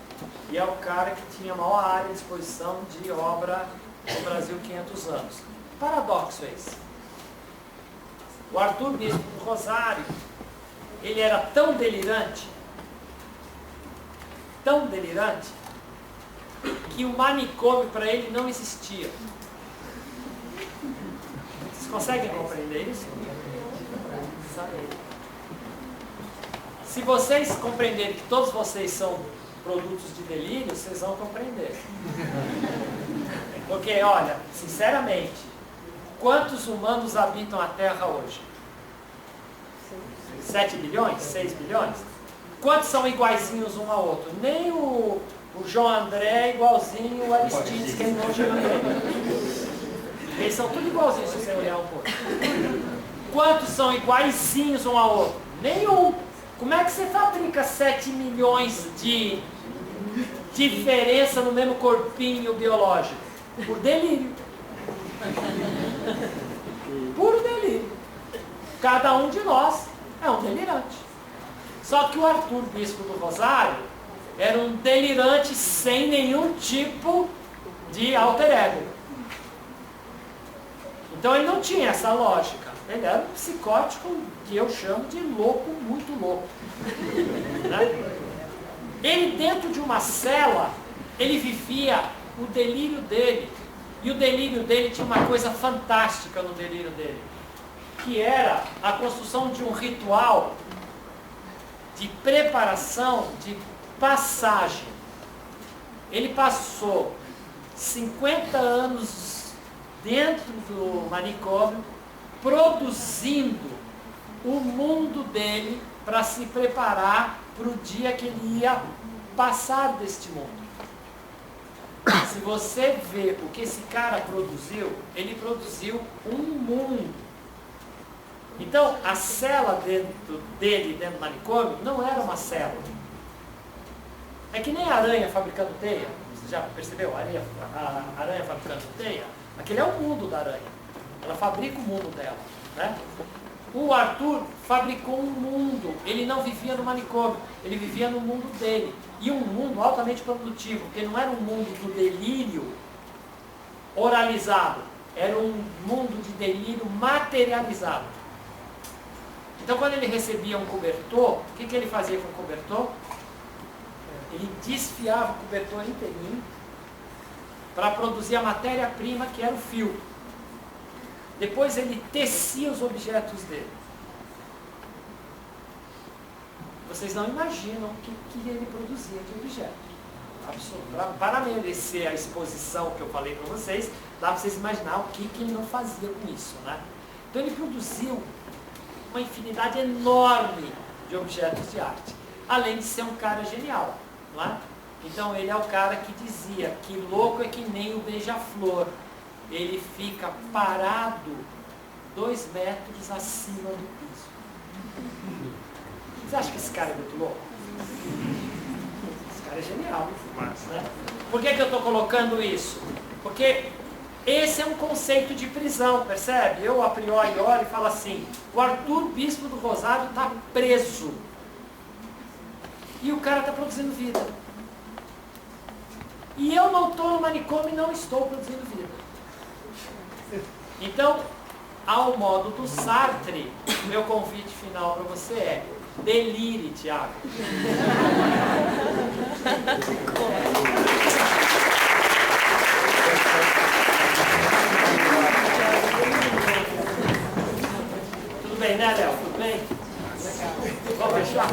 E é o cara que tinha a maior área de exposição de obra no Brasil 500 anos. Paradoxo esse. O Arthur Bispo do Rosário, ele era tão delirante, que o manicômio para ele não existia. Vocês conseguem compreender isso? Se vocês compreenderem que todos vocês são produtos de delírio, vocês vão compreender. Porque, olha, sinceramente, quantos humanos habitam a Terra hoje? 7 bilhões? 6 bilhões? Quantos são iguaizinhos um ao outro? Nem o João André é igualzinho o Aristides, que é irmão de ele. Eles são tudo igualzinhos, se você olhar um pouco. Quantos são iguaizinhos um ao outro? Nenhum. Como é que você fabrica 7 milhões de diferença no mesmo corpinho biológico? Por delírio. Puro delírio. Cada um de nós é um delirante. Só que o Arthur Bispo do Rosário era um delirante sem nenhum tipo de alter ego. Então ele não tinha essa lógica. Ele era um psicótico que eu chamo de louco, muito louco. Né? Ele dentro de uma cela, ele vivia o delírio dele. E o delírio dele tinha uma coisa fantástica no delírio dele, que era a construção de um ritual de preparação, de passagem. Ele passou 50 anos dentro do manicômio, produzindo o mundo dele para se preparar para o dia que ele ia passar deste mundo. Se você vê o que esse cara produziu, ele produziu um mundo. Então, a cela dentro do manicômio, não era uma cela. É que nem a aranha fabricando teia. Você já percebeu? A aranha fabricando teia? Aquele é o mundo da aranha. Ela fabrica o mundo dela. Né? O Arthur fabricou um mundo. Ele não vivia no manicômio. Ele vivia no mundo dele. E um mundo altamente produtivo. Porque não era um mundo do delírio oralizado. Era um mundo de delírio materializado. Então, quando ele recebia um cobertor, o que ele fazia com o cobertor? Ele desfiava o cobertor inteirinho para produzir a matéria-prima, que era o fio. Depois ele tecia os objetos dele. Vocês não imaginam o que ele produzia de objeto. Para merecer a exposição que eu falei para vocês, dá para vocês imaginar o que ele não fazia com isso. Né? Então ele produziu uma infinidade enorme de objetos de arte, além de ser um cara genial. Não é? Então ele é o cara que dizia que louco é que nem o beija-flor, ele fica parado 2 metros acima do piso. Você acha que esse cara é muito louco? Esse cara é genial. Né? Por que eu estou colocando isso? Porque esse é um conceito de prisão, percebe? Eu a priori olho e falo assim, o Arthur Bispo do Rosário está preso. E o cara está produzindo vida. E eu não estou no manicômio e não estou produzindo vida. Então, ao modo do Sartre, meu convite final para você é: delire, Tiago. Tudo bem, né, Léo? Tudo bem? Vamos fechar?